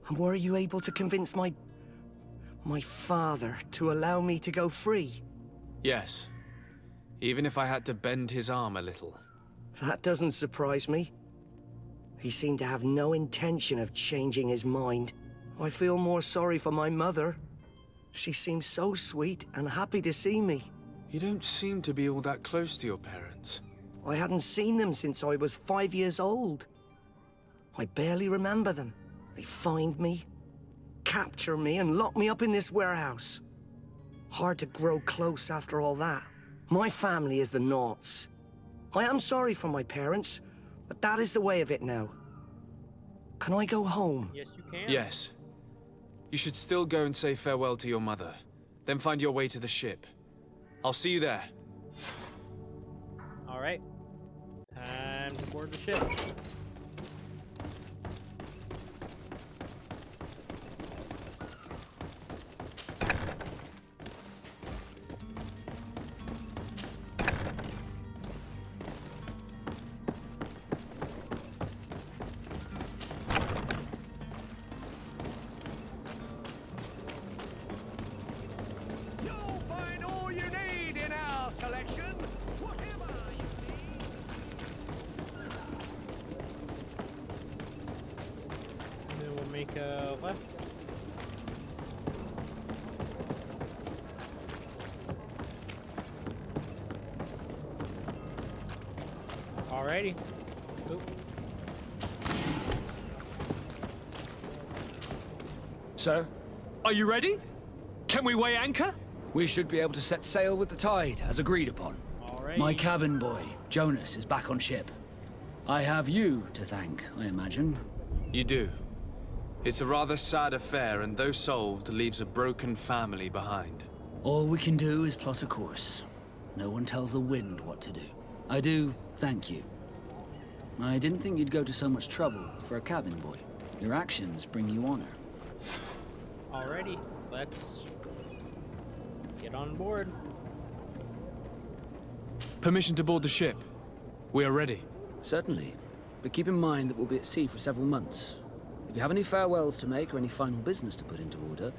And were you able to convince my father to allow me to go free? Yes. Even if I had to bend his arm a little. That doesn't surprise me. He seemed to have no intention of changing his mind. I feel more sorry for my mother. She seems so sweet and happy to see me. You don't seem to be all that close to your parents. I hadn't seen them since I was 5 years old. I barely remember them. They find me, capture me, and lock me up in this warehouse. Hard to grow close after all that. My family is the Naughts. I am sorry for my parents, but that is the way of it now. Can I go home? Yes, you can. Yes. You should still go and say farewell to your mother. Then find your way to the ship. I'll see you there. Alright. Time to board the ship. You'll find all you need in our selection. Whatever you need. And then we'll make a left. Alrighty. Oop. Sir, are you ready? Can we weigh anchor? We should be able to set sail with the tide, as agreed upon. Alrighty. My cabin boy, Jonas, is back on ship. I have you to thank, I imagine. You do. It's a rather sad affair, and though solved, leaves a broken family behind. All we can do is plot a course. No one tells the wind what to do. I do thank you. I didn't think you'd go to so much trouble for a cabin boy. Your actions bring you honor. Alrighty. Let's get on board. Permission to board the ship. We are ready. Certainly. But keep in mind that we'll be at sea for several months. If you have any farewells to make or any final business to put into order,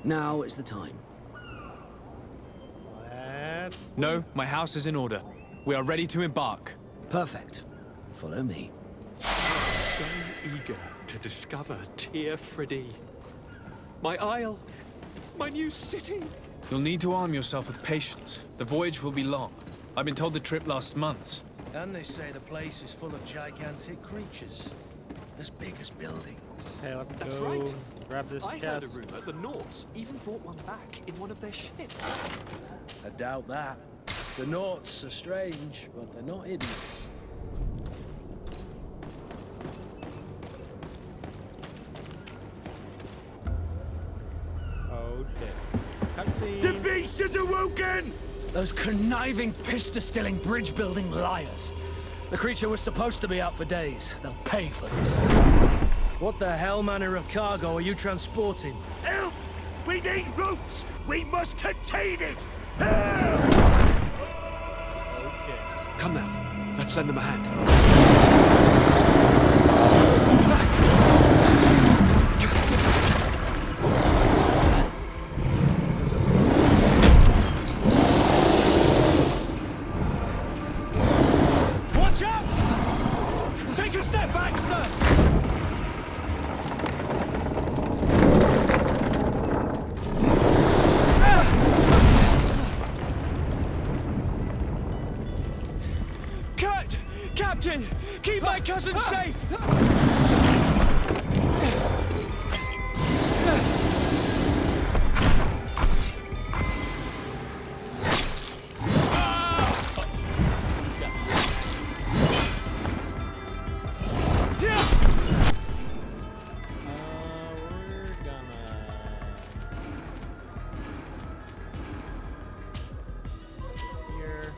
now is the time. No, my house is in order. We are ready to embark. Perfect. Follow me. So eager to discover Teer Fradee. My isle. My new city. You'll need to arm yourself with patience. The voyage will be long. I've been told the trip lasts months. And they say the place is full of gigantic creatures. As big as buildings. Okay, let's That's go right. grab this I chest. heard a rumor the Naughts even brought one back in one of their ships. I doubt that. The Naughts are strange, but they're not idiots. Oh shit. Cutscene. The beast is awoken! Those conniving, pista-stilling, bridge-building liars. The creature was supposed to be out for days. They'll pay for this. What the hell manner of cargo are you transporting? Help! We need ropes! We must contain it! Help! Okay. Come now, let's lend them a hand. Watch out! Take a step back, sir! Kurt! Captain! Keep my cousin safe! We're gonna here.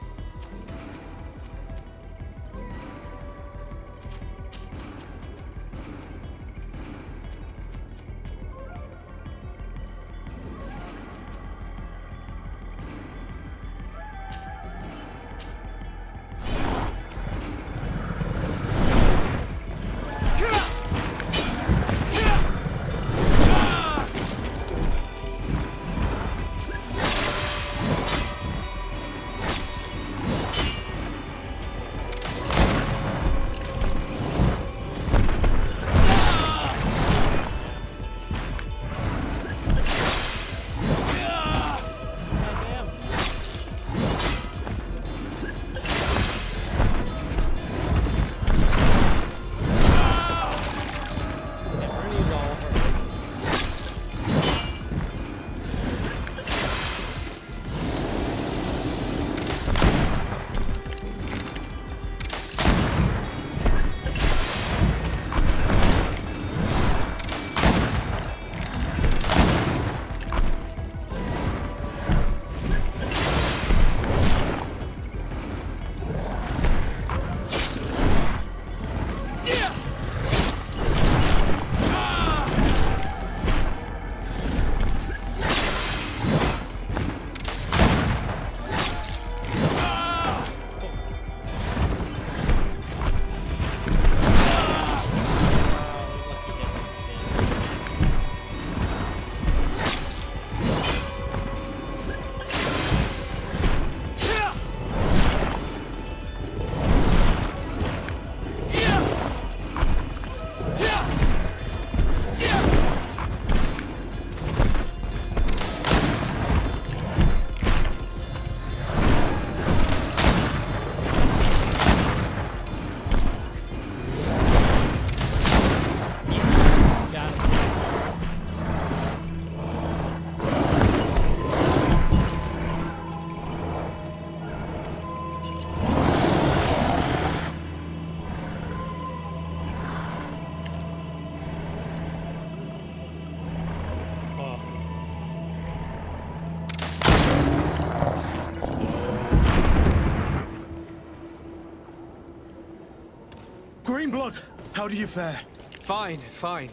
Greenblood, how do you fare? Fine, fine.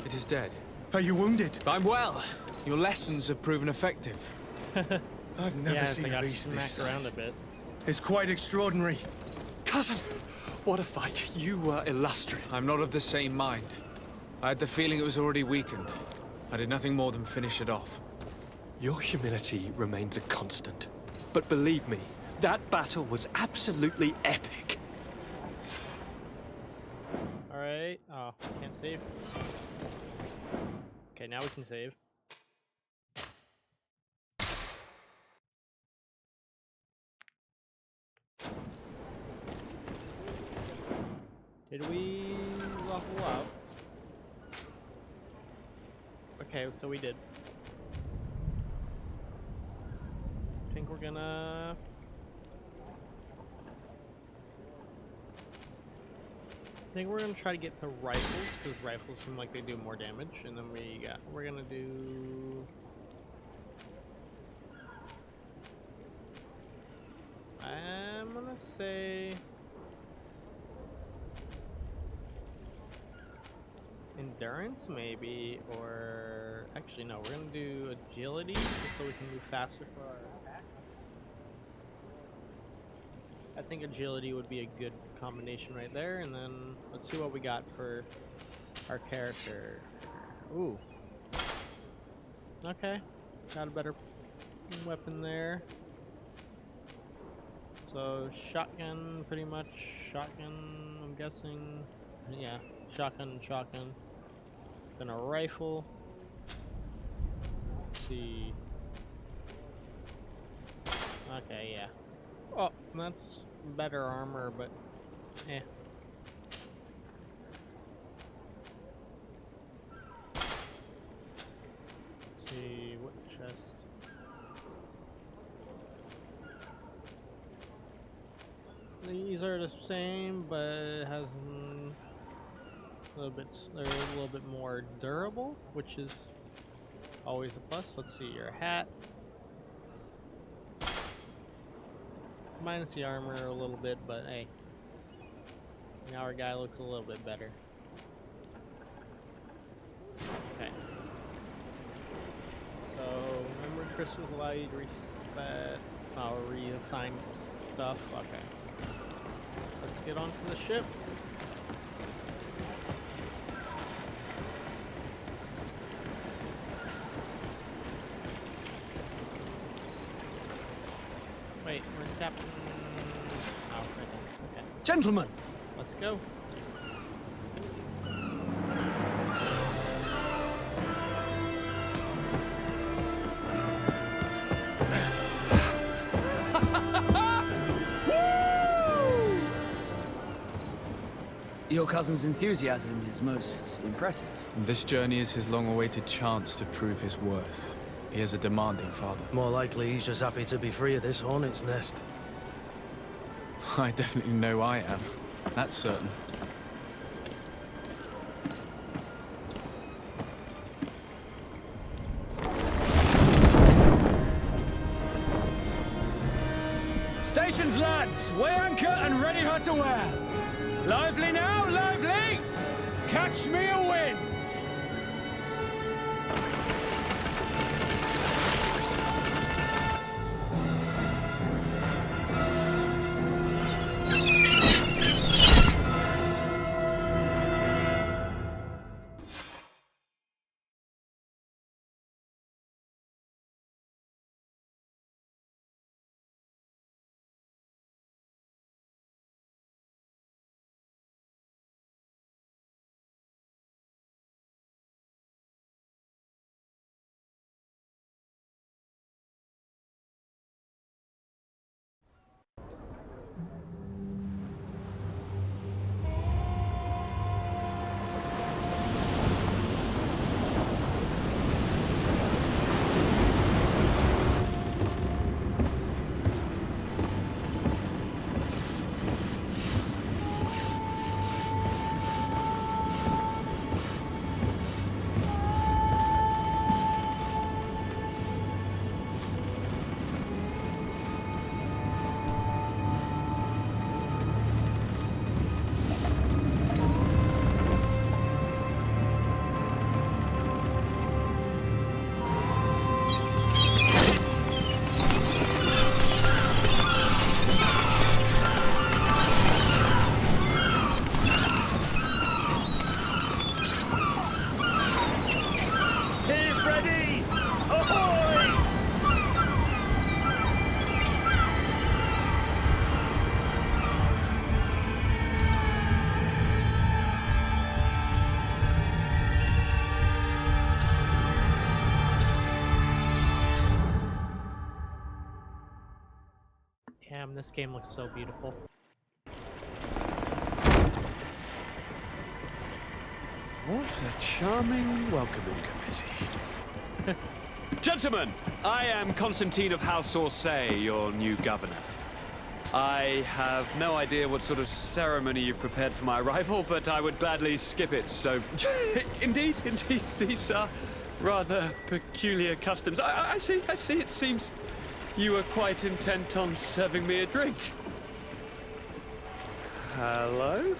It is dead. Are you wounded? I'm well. Your lessons have proven effective. I've never Yeah, seen I a got beast this smacked around size. a bit. It's quite extraordinary. Cousin, what a fight. You were illustrious. I'm not of the same mind. I had the feeling it was already weakened. I did nothing more than finish it off. Your humility remains a constant. But believe me, that battle was absolutely epic. Alright. Oh, can't save. Okay, now we can save. Did we level up? Okay, so we did. I think we're gonna... I think we're gonna try to get the rifles, because rifles seem like they do more damage, and then we're gonna do... I'm gonna say... endurance, maybe, or actually no, we're gonna do agility just so we can move faster for our attack. I think agility would be a good combination right there, and then let's see what we got for our character. Ooh. Okay, got a better weapon there. So shotgun, pretty much shotgun, I'm guessing. Yeah, shotgun. Then a rifle. Let's see. Okay, yeah. Oh, that's better armor, but eh. Let's see, what chest? These are the same, but it has they're a little bit more durable, which is always a plus. Let's see, your hat. Minus the armor a little bit, but hey. Now our guy looks a little bit better. Okay. So, remember crystals allow you to reset, reassign stuff? Okay. Let's get onto the ship. Wait, where's the captain? Oh, right there. Okay. Gentlemen! Let's go. Your cousin's enthusiasm is most impressive. This journey is his long-awaited chance to prove his worth. He has a demanding father. More likely he's just happy to be free of this hornet's nest. I definitely know I am. That's certain. Stations, lads! Weigh anchor and ready her to wear! Lively now, lively! Catch me a wind! Damn, this game looks so beautiful. What a charming welcoming committee. Gentlemen, I am Constantine of House Orsay, your new governor. I have no idea what sort of ceremony you've prepared for my arrival, but I would gladly skip it, so... Indeed, these are rather peculiar customs. I see, it seems you were quite intent on serving me a drink. Hello?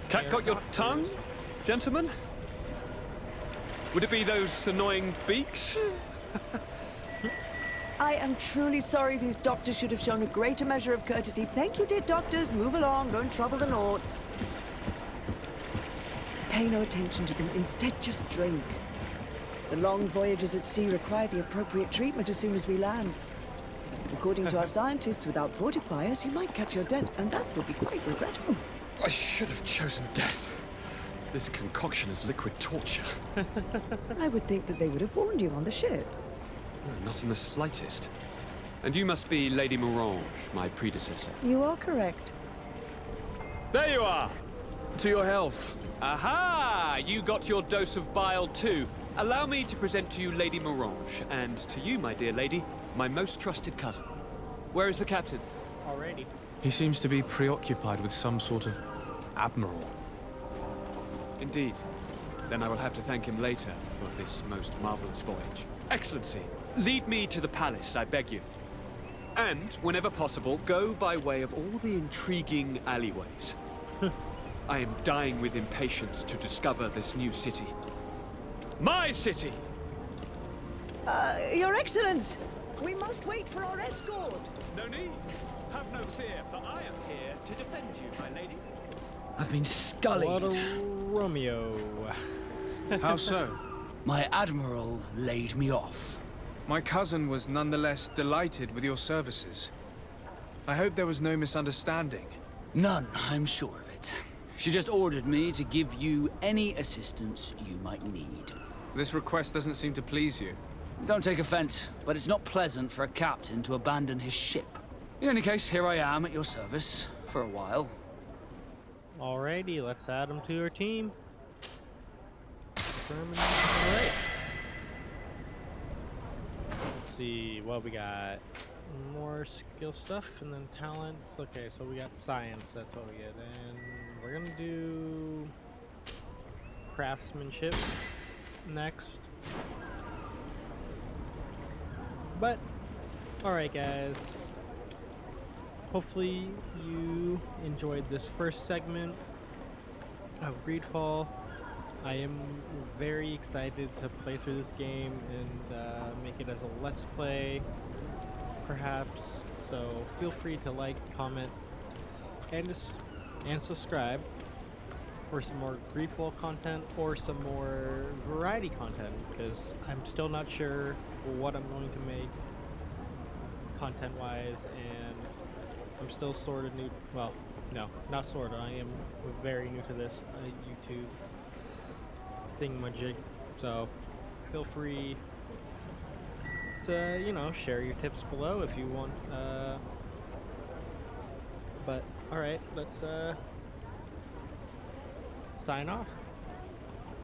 Cat got your tongue, gentlemen? Would it be those annoying beaks? I am truly sorry. These doctors should have shown a greater measure of courtesy. Thank you, dear doctors. Move along. Don't trouble the Naughts. Pay no attention to them. Instead, just drink. The long voyages at sea require the appropriate treatment as soon as we land. According to our scientists, without fortifiers, you might catch your death, and that would be quite regrettable. I should have chosen death. This concoction is liquid torture. I would think that they would have warned you on the ship. Not in the slightest. And you must be Lady Morange, my predecessor. You are correct. There you are! To your health. Aha! You got your dose of bile too. Allow me to present to you Lady Morange, and to you, my dear lady, my most trusted cousin. Where is the captain? Alrighty. He seems to be preoccupied with some sort of admiral. Indeed. Then I will have to thank him later for this most marvelous voyage. Excellency, lead me to the palace, I beg you. And, whenever possible, go by way of all the intriguing alleyways. I am dying with impatience to discover this new city. My city! Your Excellence! We must wait for our escort! No need. Have no fear, for I am here to defend you, my lady. I've been scullied. What a Romeo. How so? My admiral laid me off. My cousin was nonetheless delighted with your services. I hope there was no misunderstanding. None, I'm sure of it. She just ordered me to give you any assistance you might need. This request doesn't seem to please you. Don't take offense, but it's not pleasant for a captain to abandon his ship. In any case, here I am at your service, for a while. Alrighty, let's add him to our team. Alright. Let's see what we got. More skill stuff and then talents. Okay, so we got science, that's what we get. And we're gonna do craftsmanship next. But, alright guys. Hopefully you enjoyed this first segment of GreedFall. I am very excited to play through this game and make it as a Let's Play, perhaps. So feel free to like, comment, and subscribe for some more GreedFall content or some more variety content, because I'm still not sure what I'm going to make content-wise, and I'm still sort of new. Well, no, not sort of. I am very new to this YouTube thingamajig. So feel free to, you know, share your tips below if you want. But all right, let's sign off.